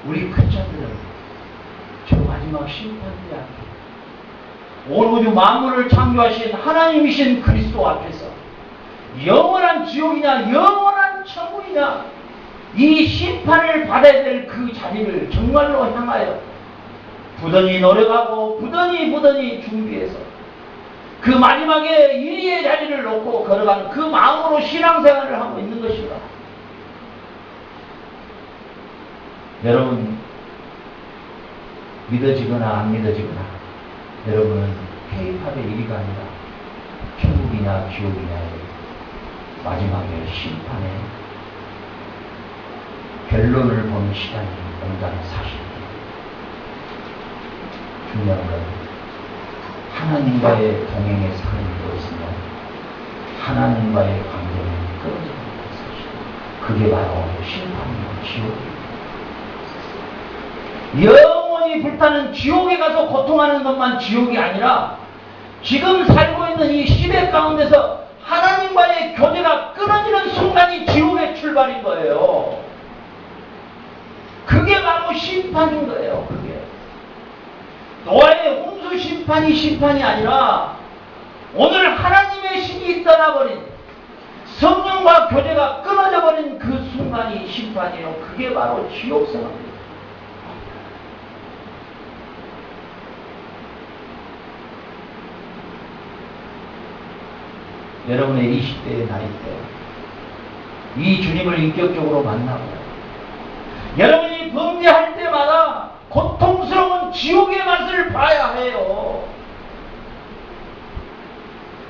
우리 크리스천들은 저 마지막 심판대 앞에 온 우주 만물을 창조하신 하나님이신 그리스도 앞에서 영원한 지옥이냐 영원한 천국이냐 이 심판을 받아야 될 그 자리를 정말로 향하여 부단히 노력하고 부단히 준비해서 그 마지막에 1위의 자리를 놓고 걸어가는 그 마음으로 신앙생활을 하고 있는 것인가? 여러분 믿어지거나 안 믿어지거나 여러분은 K-팝의 1위가 아니라 천국이냐 지옥이냐의 마지막에 심판의 결론을 보는 시간이 온다는 사실입니다. 중요한 건 하나님과의 동행의 삶이 되었으면 하나님과의 관계는 끊어지는 것이다. 그게 바로 심판이고 지옥이에요. 영원히 불타는 지옥에 가서 고통하는 것만 지옥이 아니라 지금 살고 있는 이 시대 가운데서 하나님과의 교제가 끊어지는 순간이 지옥의 출발인 거예요. 그게 바로 심판인 거예요. 그게 노아의 홍수 심판이 아니라 오늘 하나님의 신이 떠나버린 성령과 교제가 끊어져 버린 그 순간이 심판이에요. 그게 바로 지옥 생활입니다. 여러분의 20대의 나이 때 이 주님을 인격적으로 만나고 여러분이 범죄할 때마다 고통스러운 지옥의 맛을 봐야 해요.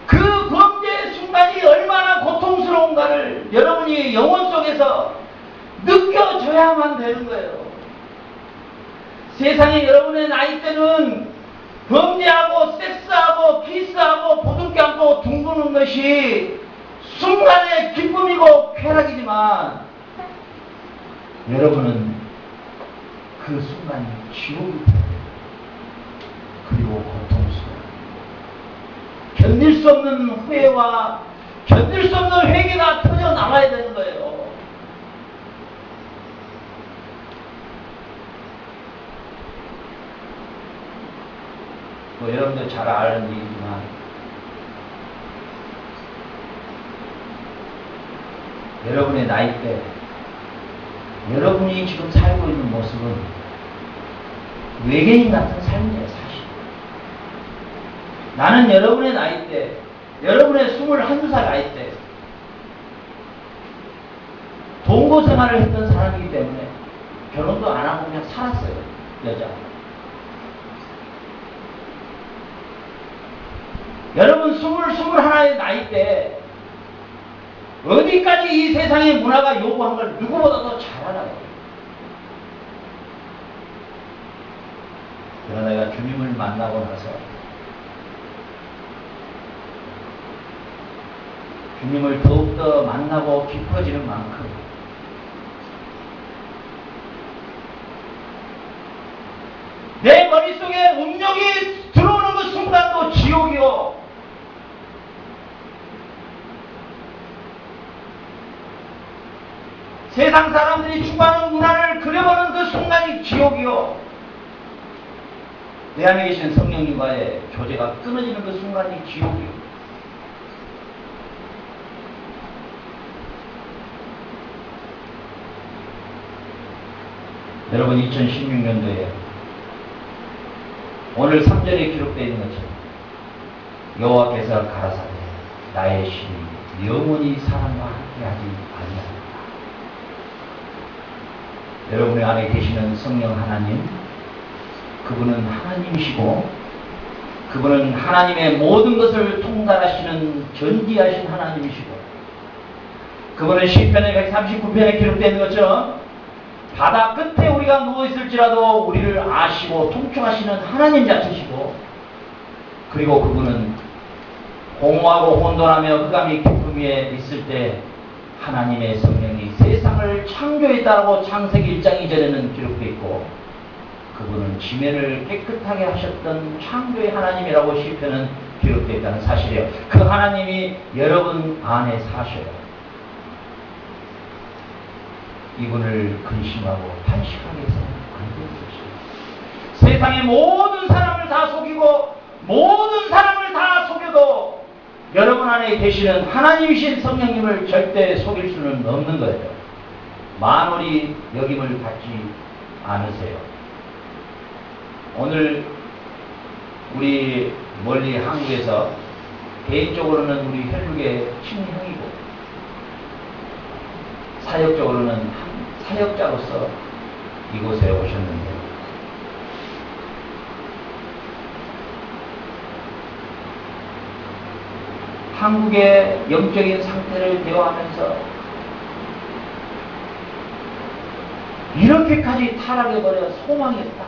그 범죄의 순간이 얼마나 고통스러운가를 여러분이 영혼 속에서 느껴져야만 되는 거예요. 세상에 여러분의 나이 때는 범죄하고 섹스하고 키스하고 보듬기 안고 둥그는 것이 순간의 기쁨이고 쾌락이지만 여러분은 그 순간이 지옥이 돼요. 그리고 고통스러워. 견딜 수 없는 후회와 견딜 수 없는 회개가 터져 나와야 되는 거예요. 뭐 여러분들 잘 아는 얘기지만 여러분의 나이 때 여러분이 지금 살고 있는 모습은 외계인 같은 삶이에요, 사실. 나는 여러분의 나이 때, 여러분의 21살 나이 때 동거 생활을 했던 사람이기 때문에 결혼도 안 하고 그냥 살았어요, 여자. 여러분 21의 나이 때 어디까지 이 세상의 문화가 요구한 걸 누구보다도 잘 알아요. 그러나 내가 주님을 만나고 나서 주님을 더욱더 만나고 깊어지는 만큼 내 머릿속에 음욕이 들어오는 그 순간도 지옥이요. 세상 사람들이 추구하는 문화를 그려보는 그 순간이 지옥이요. 내 안에 계신 성령님과의 교제가 끊어지는 그 순간이 지옥이요. 여러분 2016년도에 오늘 3절에 기록되어 있는 것처럼 여호와께서 가라사대 나의 신이 영원히 사람과 함께하지 아니하리라. 여러분의 안에 계시는 성령 하나님, 그분은 하나님이시고 그분은 하나님의 모든 것을 통달하시는 전지하신 하나님이시고 그분은 시편의 139편에 기록되어 있는 것처럼 바다 끝에 우리가 누워있을지라도 우리를 아시고 통충하시는 하나님 자체시고 그리고 그분은 공허하고 혼돈하며 흑암이 깊음 위에 있을 때 하나님의 성령이 세상을 창조했다라고 창세기 1장 2절에는 기록되어 있고 그분은 지면을 깨끗하게 하셨던 창조의 하나님이라고 시편은 기록되어 있다는 사실이에요. 그 하나님이 여러분 안에 사셔요. 이분을 근심하고 탄식하게 해서는 안 되는 것입니다. 세상의 모든 사람을 다 속이고 모든 사람을 다 속여도 여러분 안에 계시는 하나님이신 성령님을 절대 속일 수는 없는 거예요. 만월이 여김을 받지 않으세요. 오늘 우리 멀리 한국에서 개인적으로는 우리 혈육의 친형이고 사역적으로는 사역자로서 이곳에 오셨는데 한국의 영적인 상태를 대화하면서 이렇게까지 타락해버려 소망이 없다.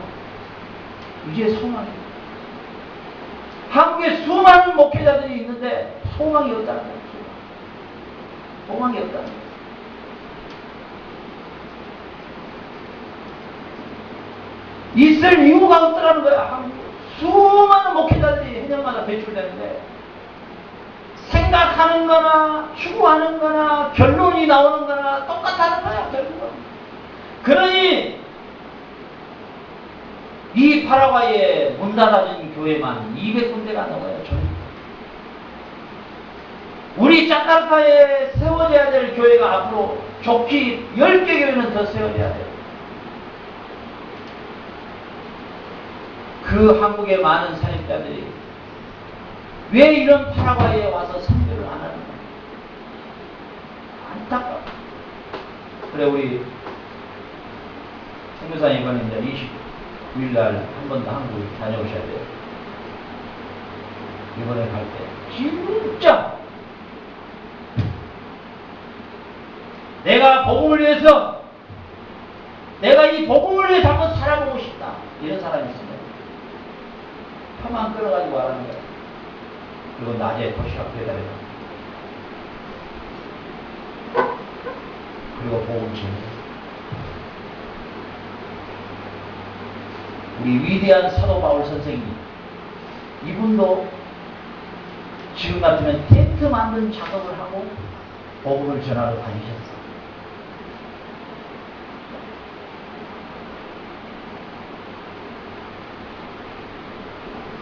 이제 소망이 없다. 한국에 수많은 목회자들이 있는데 소망이 없다는 거예요. 소망이 없다는 거예요. 있을 이유가 없더라는 거야. 수많은 목회자들이 해년마다 배출되는데 생각하는 거나 추구하는 거나 결론이 나오는 거나 똑같다는 거야. 결국은. 그러니 이 파라과이에 문 닫아진 교회만 200군데가 넘어요. 우리 자카르타에 세워져야 될 교회가 앞으로 좋기 10개 교회는 더 세워져야 돼요. 그 한국의 많은 사역자들이 왜 이런 파라과이에 와서 선교를 안 하는가? 안타까워. 그래 우리 선교사님 이번에 이제 29일날 한 번 더 한국에 다녀오셔야 돼요. 이번에 갈 때 진짜 내가 복음을 위해서 내가 이 복음을 위해서 한번 살아보고 싶다. 이런 사람이 있으면 표만 끌어가지고 하라는 거야. 그리고 낮에 도시락 배달해. 그리고 복음 전해. 우리 위대한 사도 바울 선생님, 이분도 지금 같으면 텐트 만든 작업을 하고 복음을 전하러 다니셨어.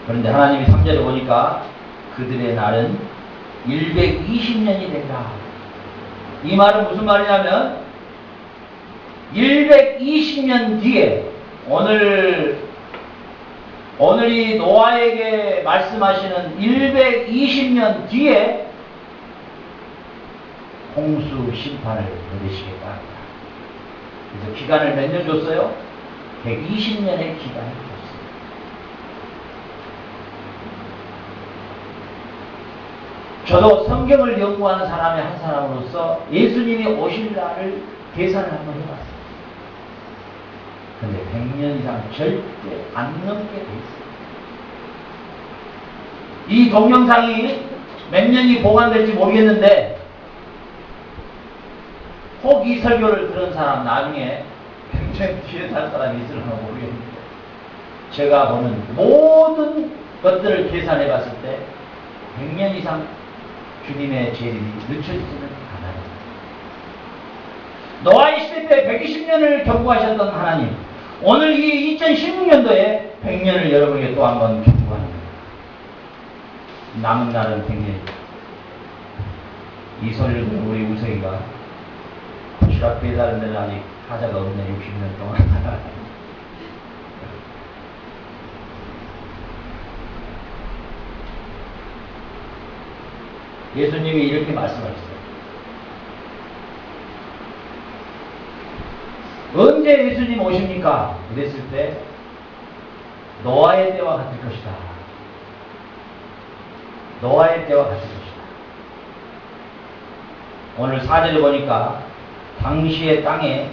그런데 하나님이 3절에 보니까 그들의 날은 120년이 된다. 이 말은 무슨 말이냐면 120년 뒤에 오늘이 노아에게 말씀하시는 120년 뒤에 홍수 심판을 받으시겠다. 그래서 기간을 몇 년 줬어요? 120년의 기간을 줬어요. 저도 성경을 연구하는 사람의 한 사람으로서 예수님이 오실 날을 계산을 한번 해봤어요. 근데 100년 이상 절대 안 넘게 돼 있어요. 이 동영상이 몇 년이 보관될지 모르겠는데 혹 이 설교를 들은 사람 나중에 굉장히 뒤에 살 사람이 있을까 모르겠는데 제가 보는 모든 것들을 계산해 봤을 때 100년 이상 주님의 재림이 늦춰지지는 않아요. 노아의 시대 때 120년을 경고하셨던 하나님, 오늘 이 2016년도에 100년을 여러분에게 또 한 번 경고합니다. 남은 날은 100년. 이 소리를 듣는 우리 우석이가 도시락 배달은 데는 아직 하자가 없네. 60년 동안. 예수님이 이렇게 말씀하셨어요. 언제 예수님 오십니까? 그랬을 때 노아의 때와 같을 것이다. 노아의 때와 같을 것이다. 오늘 4절에 보니까 당시의 땅에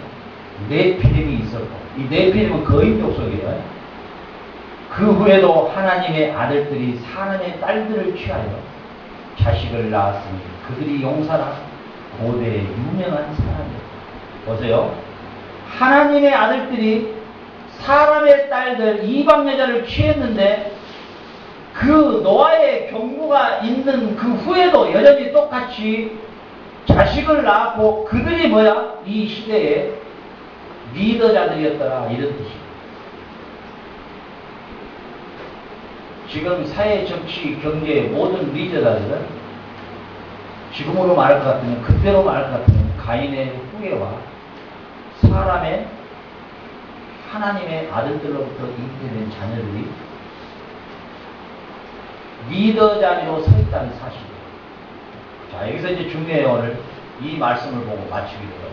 네피림이 있었고, 이 네피림은 거인족 속이에요. 그 후에도 하나님의 아들들이 사람의 딸들을 취하여 자식을 낳았으니 그들이 용사라 고대의 유명한 사람이었다. 보세요. 하나님의 아들들이 사람의 딸들, 이방 여자를 취했는데 그 노아의 경고가 있는 그 후에도 여전히 똑같이 자식을 낳았고 그들이 뭐야? 이 시대의 리더자들이었더라. 이런 뜻이에요. 지금 사회, 정치, 경제의 모든 리더자들은 지금으로 말할 것 같으면, 그때로 말할 것 같으면 가인의 후예와 사람의 하나님의 아들들로부터 잉태된 자녀들이 리더 자리로 서 있다는 사실이에요. 자, 여기서 이제 중요해요. 오늘 이 말씀을 보고 마치기로 해요.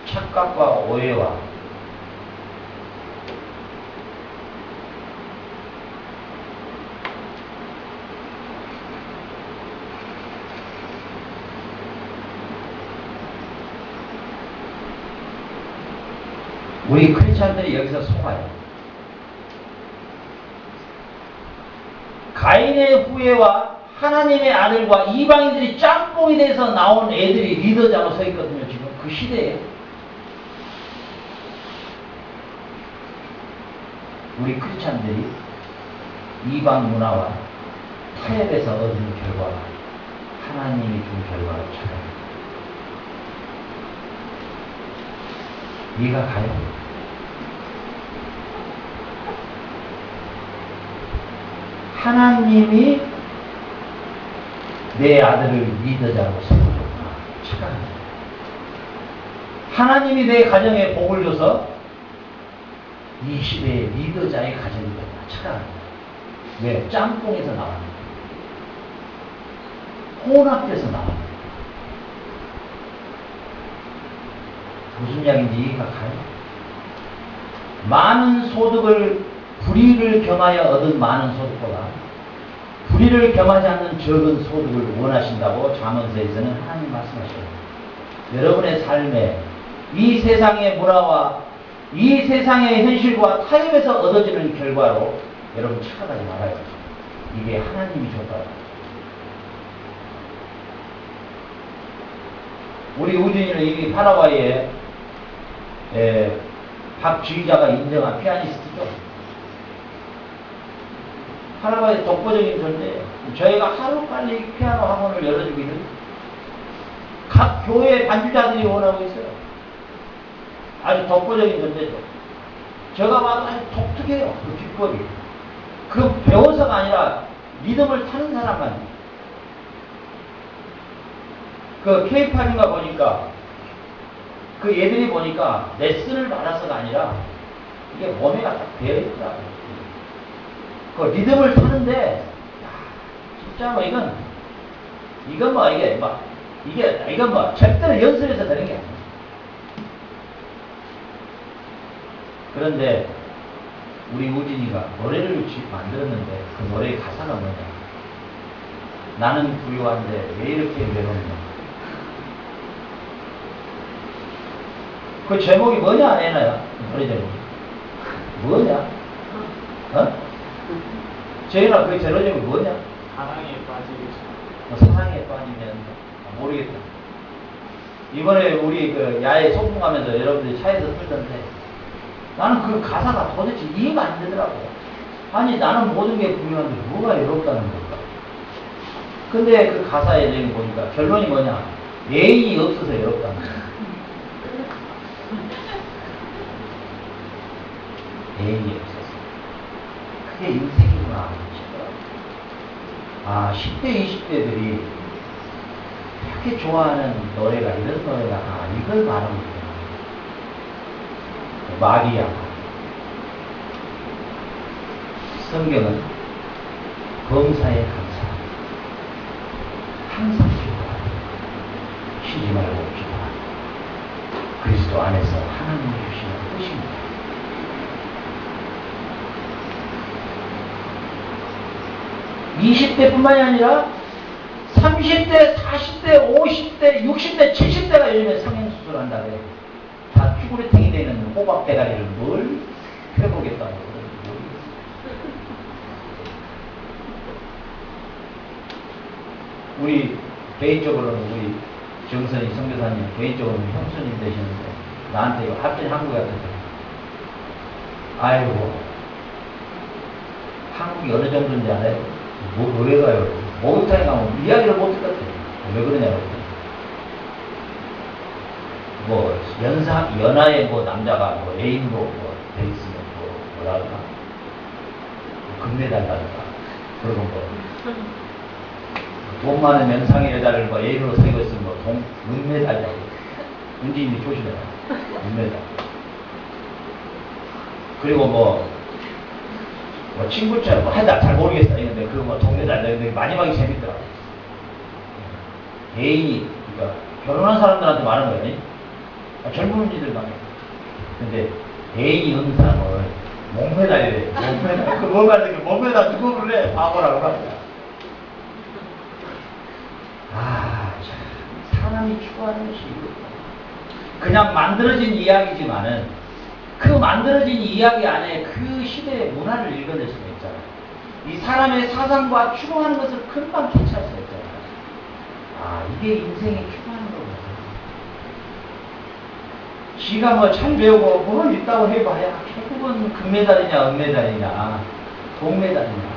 착각과 오해와 우리 크리스찬들이 여기서 속아요. 가인의 후예와 하나님의 아들과 이방인들이 짬뽕이 돼서 나온 애들이 리더자로 서 있거든요. 지금 그 시대에 우리 크리스찬들이 이방 문화와 타협에서 얻은 결과가 하나님이 준 결과를 찾아요. 이해가 가요? 하나님이 내 아들을 리더자로 세워줬구나. 착각합니다. 하나님이 내 가정에 복을 줘서 이 시대의 리더자의 가정이 됐다. 착각합니다. 왜? 짬뽕에서 나왔습니다. 혼합돼서 나왔습니다. 무슨 이야기인지 이해가 가요? 많은 소득을 불의를 겸하여 얻은 많은 소득보다 불의를 겸하지 않는 적은 소득을 원하신다고 잠언서에서는 하나님 말씀하셔요. 여러분의 삶에 이 세상의 문화와 이 세상의 현실과 타협에서 얻어지는 결과로 여러분 착각하지 말아요. 이게 하나님이 줬다. 우리 우진이는 이미 파라과이에 박쥐자가 인정한 피아니스트죠. 파라과이 독보적인 존재예요. 저희가 하루빨리 피아노 학원을 열어주기를 각 교회 반주자들이 원하고 있어요. 아주 독보적인 존재죠. 제가 봐도 아주 독특해요. 그 기법이. 그 배워서가 아니라 리듬을 타는 사람만. 그 K-팝인가 보니까 그 얘들이 보니까 레슨을 받아서가 아니라 이게 몸에 딱 되어 있더라고요. 그 리듬을 타는데 진짜 뭐 이건 뭐 이건 뭐 절대로 연습해서 되는 게 아니에요. 그런데 우리 우진이가 노래를 만들었는데 그 노래의 가사가 뭐냐? 나는 부유한데 왜 이렇게 외롭냐. 그 제목이 뭐냐, 애나야? 노래 제목이. 뭐냐? 어? 제인아, 그 노래 제목이 뭐냐? 사랑에 빠지겠어. 사랑에 빠지면 모르겠다. 이번에 우리 그 야외 소풍하면서 여러분들이 차에서 틀던데 나는 그 가사가 도대체 이해가 안 되더라고. 아니 나는 모든 게 부유한데 뭐가 외롭다는 걸까? 근데 그 가사의 내용 보니까 결론이 뭐냐? 애인이 없어서 외롭다는 거야. 애인이 없어서. 그게 인생이구나 싶더라고. 아, 10대, 20대들이 그렇게 좋아하는 노래가 이런 노래가 이걸 말하는 거야. 마리아. 성경은 범사에 감사. 항상 기도하라. 쉬지 말고 기도하라. 그리스도 안에서 하나님이 주시는 뜻입니다. (20대뿐만이) 아니라 30대, 40대, 50대, 60대, 70대가 요즘에 성형수술을 한다고 해요. 다 쭈구리탱이 되는 호박 대가리를 뭘 펴보겠다고 그러는지. 우리 개인적으로는 우리 정선이 선교사님 개인적으로는 형수님 되시는데 나한테 이거 합진 한국에 왔던데 아이고 한국이 어느 정도인지 알아요? 왜 가요? 목욕탕에 가면 이야기를 못 듣겠대. 왜 그러냐고. 뭐, 연하의 뭐 남자가 뭐 애인으로 뭐 돼 있으면 뭐라 할까? 금메달이라든가. 그리고 돈 많은 연상의 여자를 뭐 애인으로 사귀고 있으면 뭐 은메달이라고. 은지님이 조심해라. 은메달. 그리고 뭐 친구처럼 뭐 하다 잘 모르겠어. 근데 그거 뭐 동네달 내는데 마지막에 재밌더라. 애인이, 그러니까 결혼한 사람들한테 말하는 거야. 젊은이들 말이야. 근데 애인이 없는 사람을 목매달이래. 목매달. 그 뭐가 목매달 누구 그래? 바보라고 합니다. 아, 참. 사람이 추구하는 것이 그냥 만들어진 이야기지만은 그 만들어진 이야기 안에 그 시대의 문화를 읽어낼 수가 있잖아요. 이 사람의 사상과 추구하는 것을 금방 캐치할 수가 있잖아요. 아, 이게 인생의 추구하는 거거든요. 지가 뭐 잘 배우고 뭘 있다고 해봐야 결국은 금메달이냐 은메달이냐 동메달이냐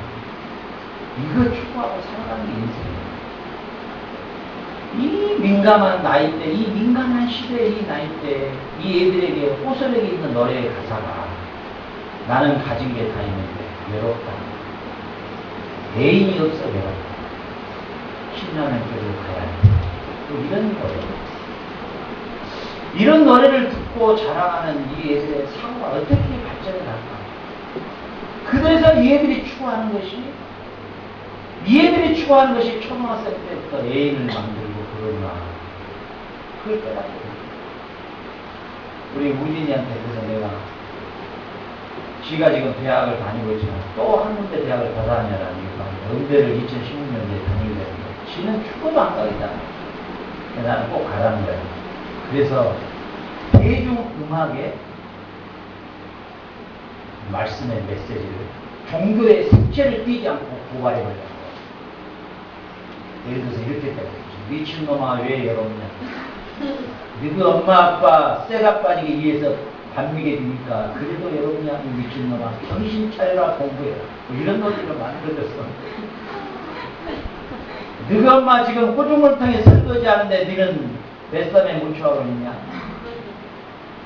이걸 추구하고 살아가는 게 인생이에요. 이 민감한 나이대, 이 민감한 시대의 이 나이대, 이 애들에게 호소력이 있는 노래의 가사가 나는 가진 게 다 있는데 외롭다. 애인이 없어 외롭다. 신라면 끓이고 가야 돼. 또 이런 노래. 이런 노래를 듣고 자라가는 이 애들의 사고가 어떻게 발전을 할까? 그래서 이 애들이 추구하는 것이 초등학생 때부터 애인을 만들고 그러나 그걸 깨닫게 됩니다. 우리 우진이한테 그래서 내가 지가 지금 대학을 다니고 있지만 또 한 군데 대학을 가서 하냐라는 이유가 음대를 2016년도에 다니게 되는데 지는 축구도 안 가겠다. 나는 꼭 가라는 거예요. 그래서 대중음악의 말씀의 메시지를 종교의 색채를 띠지 않고 고발해버려요. 예를 들어서 이렇게 되거든요. 미친놈아 왜 외롭냐? 너희 엄마 아빠 쇠가 빠지기 위해서 반미게 됩니까? 그래도 외롭냐? 이 미친놈아 정신 차려라 공부해라. 뭐 이런 노래를 만들어졌어. 너희 엄마 지금 호주물통에 설거지 하는데 너는 뱃삼에 뭉쳐하고 있냐?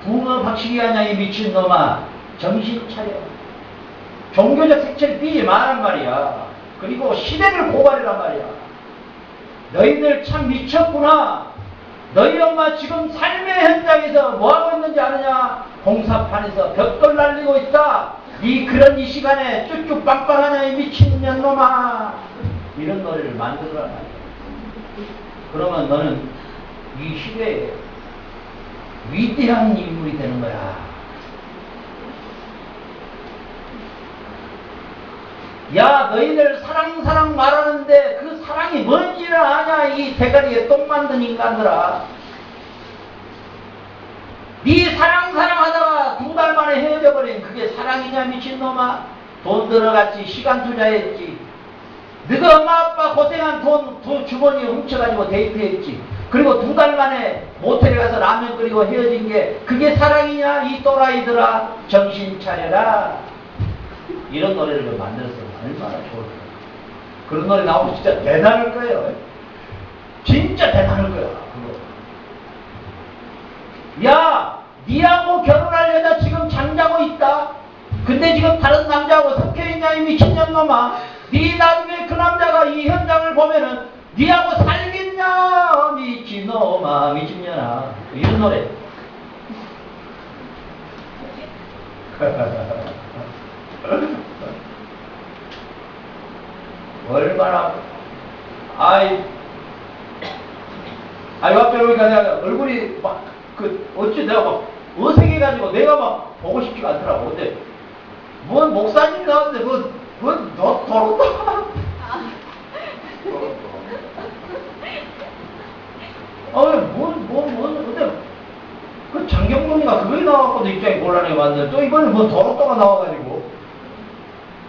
붕어 박치기 하냐 이 미친놈아 정신 차려. 종교적 색채를 띠지 말란 말이야. 그리고 시대를 고발해란 말이야. 너희들 참 미쳤구나. 너희 엄마 지금 삶의 현장에서 뭐하고 있는지 아느냐? 공사판에서 벽돌 날리고 있다. 그런 이 시간에 쭉쭉 빵빵하냐 이 미친년놈아. 이런 노래를 만들어라. 그러면 너는 이 시대에 위대한 인물이 되는 거야. 야, 너희들 사랑 말하는데 그 사랑이 뭔지는 아냐, 이 대가리에 똥 만든 인간들아. 네 사랑 하다가 2달 만에 헤어져 버린 그게 사랑이냐, 미친놈아. 돈 들어갔지, 시간 투자했지. 너가 엄마 아빠 고생한 돈 주머니에 훔쳐가지고 데이트했지. 그리고 2달 만에 모텔에 가서 라면 끓이고 헤어진 게 그게 사랑이냐, 이 또라이들아. 정신 차려라. 이런 노래를 좀 만들었으면 얼마나 좋을까. 그런 노래 나오면 진짜 대단할 거예요. 진짜 대단할 거야, 그거. 야, 니하고 결혼할 여자 지금 잠자고 있다. 근데 지금 다른 남자하고 섞여있냐, 이 미친년놈아. 니 나중에 그 남자가 이 현장을 보면은 니하고 살겠냐, 미친놈아, 미친년아. 이런 노래. 얼마나, 앞에 오니까 내가 얼굴이 막, 어찌 내가 막 어색해가지고 내가 막 보고 싶지가 않더라고. 근데, 뭔 목사님 나왔는데, 너 더럽다. 근데, 그 장경문이가 그거에 나와갖고도 입장이 곤란해 왔는데, 또 이번에 뭐 더럽다가 나와가지고.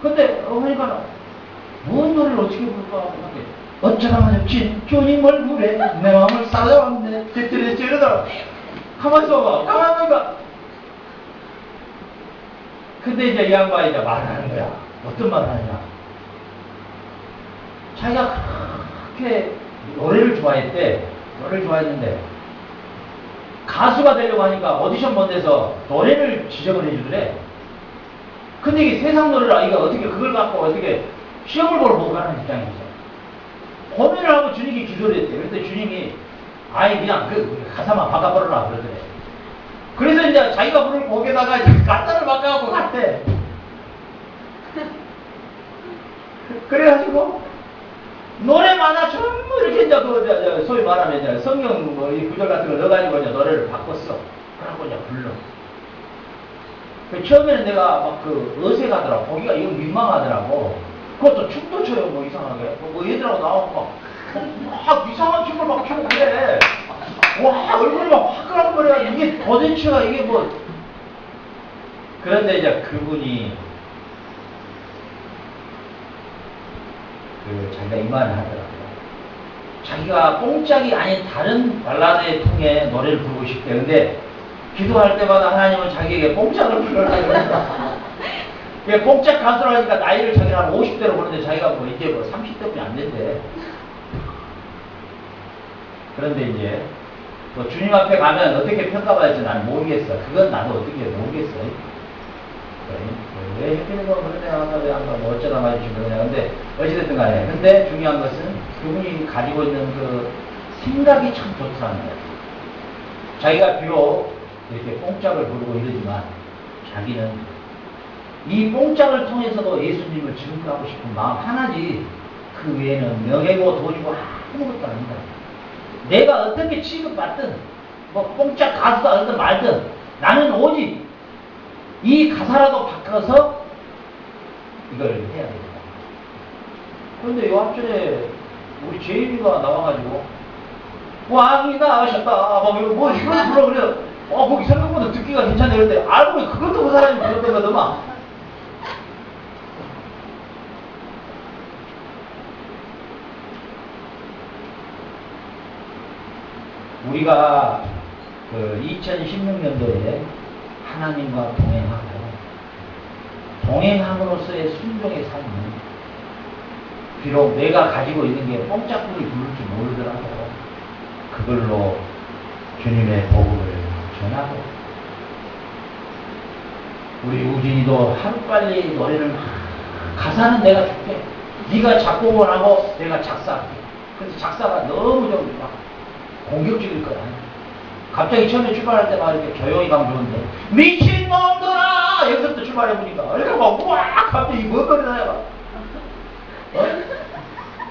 근데, 그러니까, 뭔 노래를 어떻게 부를까? 어쩌다 마주친 주님 얼굴에 내 마음을 쌓아왔네. 이러다가 가만히 있어봐. 가만히 있어봐. 근데 이제 이 양반이 이제 말을 하는 거야. 어떤 말을 하느냐. 자기가 그렇게 노래를 좋아했대. 노래를 좋아했는데 가수가 되려고 하니까 오디션 본 데서 노래를 지적을 해주더래. 근데 이게 세상 노래를 아이가 어떻게 그걸 갖고 어떻게 시험을 보러 못 가는 입장이죠. 고민을 하고 주님이 기도를 했대. 그랬더니 주님이 그냥 그 가사만 바꿔버려라 그러더래. 그래서 이제 자기가 부를 곡에다가 가사를 바꿔갖고 갔대. 그래가지고 노래마다 전부 이렇게 이제 소위 말하면 이제 성경 뭐 이 구절 같은 거 넣어가지고 이제 노래를 바꿨어. 그러고 이제 불러. 처음에는 내가 막 어색하더라고. 보기가 이거 민망하더라고. 그것도 춤도 춰요, 뭐 이상하게. 뭐 얘들하고 나오고 막 이상한 춤을 막 추고 그래. 와, 얼굴이 막 화끈하고 이게 도대체가 이게 뭐. 그런데 이제 그분이 자기가 이 말을 하더라고요. 자기가 뽕짝이 아닌 다른 발라드의 통에 노래를 부르고 싶대. 근데 기도할 때마다 하나님은 자기에게 뽕짝을 불러라 그러니까. 뽕짝 가수를 하니까 나이를 자기가 한 50대로 보는데 자기가 뭐 이제 뭐 30대뿐이 안 된대. 그런데 이제 뭐 주님 앞에 가면 어떻게 평가받을지 나는 모르겠어. 그건 나도 어떻게 모르겠어. 왜 이렇게 되고 그러냐, 뭐 어쩌다 말이지 그러냐. 근데 어찌됐든 간에. 근데 중요한 것은 그분이 가지고 있는 그 생각이 참 좋다는 거예요. 자기가 비록 이렇게 뽕짝을 부르고 이러지만 자기는 이 뽕짝을 통해서도 예수님을 증거하고 싶은 마음 하나지 그 외에는 명예고 돈이고 아무것도 아니다. 내가 어떻게 취급받든 뭐 뽕짝 가수가 하든 말든 나는 오직 이 가사라도 바꿔서 이걸 해야 됩니다. 그런데 요 앞전에 우리 제이미가 나와가지고 왕이 나으셨다 뭐 이걸 불러 그래요. 거기 생각보다 듣기가 괜찮네. 그런데 알고 보니 그것도 그 사람이 불렀던 거더만. 우리가 2016년도에 하나님과 동행함으로써의 순종의 삶은 비록 내가 가지고 있는 게 뽕짝불이 부를지 모르더라도 그걸로 주님의 복음을 전하고, 우리 우진이도 하루빨리 노래를 가사는 내가 줄게. 네가 작곡을 하고 내가 작사할게. 근데 작사가 너무 좀 막 공격적일 거야. 갑자기 처음에 출발할 때 막 이렇게 조용히 가면 좋은데 미친놈들아! 여기서부터 출발해보니까 얼굴 막 우악! 갑자기 뭐거리나 해봐.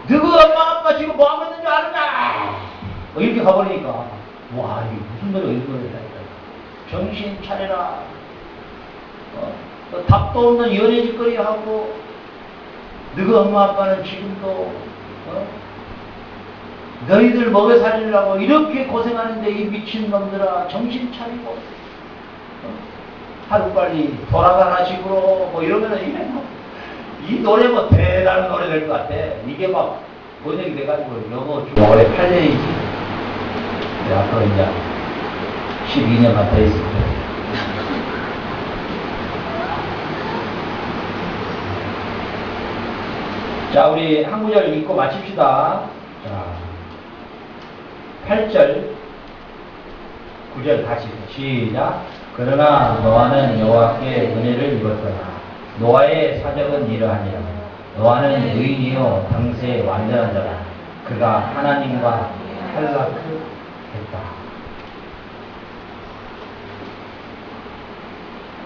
너희 엄마 아빠 지금 뭐하고 있는 줄 아느냐? 이렇게 가버리니까 와, 이게 무슨 노래가 이런 노래다. 정신 차려라. 답도 없는 연애짓거리 하고 너희 엄마 아빠는 지금도 너희들 먹여 살리려고 이렇게 고생하는데 이 미친놈들아 정신 차리고 하루빨리 돌아가라 집으로 뭐 이러면은 이 노래 뭐 대단한 노래 될 것 같아. 이게 막 번역이 돼가지고 영어 올해 8년이지. 앞으로 이제 12년만 더 있을 거예요. 자, 우리 한 구절 읽고 마칩시다. 자, 8절, 9절 다시 시작. 그러나 노아는 여호와께 은혜를 입었더라. 노아의 사적은 이러하니라. 노아는 의인이요 당시에 완전한 자라. 그가 하나님과 탈락했다.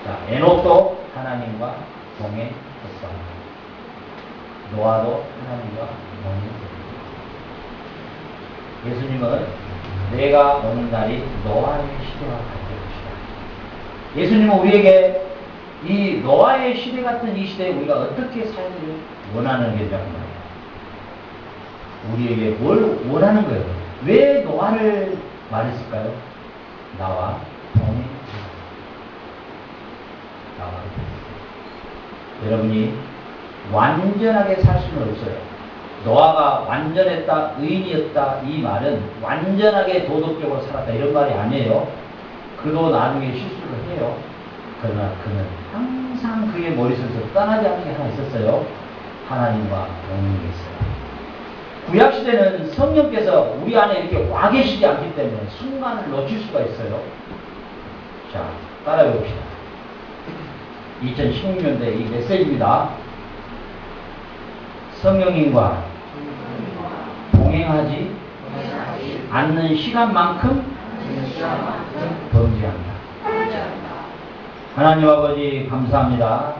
자, 에녹도 하나님과 동행했다. 노아도 하나님과 동행했다. 예수님은 내가 오는 날이 노아의 시대와 같을 것이다. 예수님은 우리에게 이 노아의 시대 같은 이 시대에 우리가 어떻게 살기를 원하는 게 말이에요. 우리에게 뭘 원하는 거예요? 왜 노아를 말했을까요? 나와 동행하라. 나와 동행. 여러분이 완전하게 살 수는 없어요. 노아가 완전했다, 의인이었다 이 말은 완전하게 도덕적으로 살았다 이런 말이 아니에요. 그도 나중에 실수를 해요. 그러나 그는 항상 그의 머릿속에서 떠나지 않는 게 하나 있었어요. 하나님과 동행했어요. 구약시대는 성령께서 우리 안에 이렇게 와 계시지 않기 때문에 순간을 놓칠 수가 있어요. 자, 따라해 봅시다. 2016년대 이 메시지입니다. 성령님과 동행하지 않는 시간만큼 범죄한다. 하나님 아버지 감사합니다.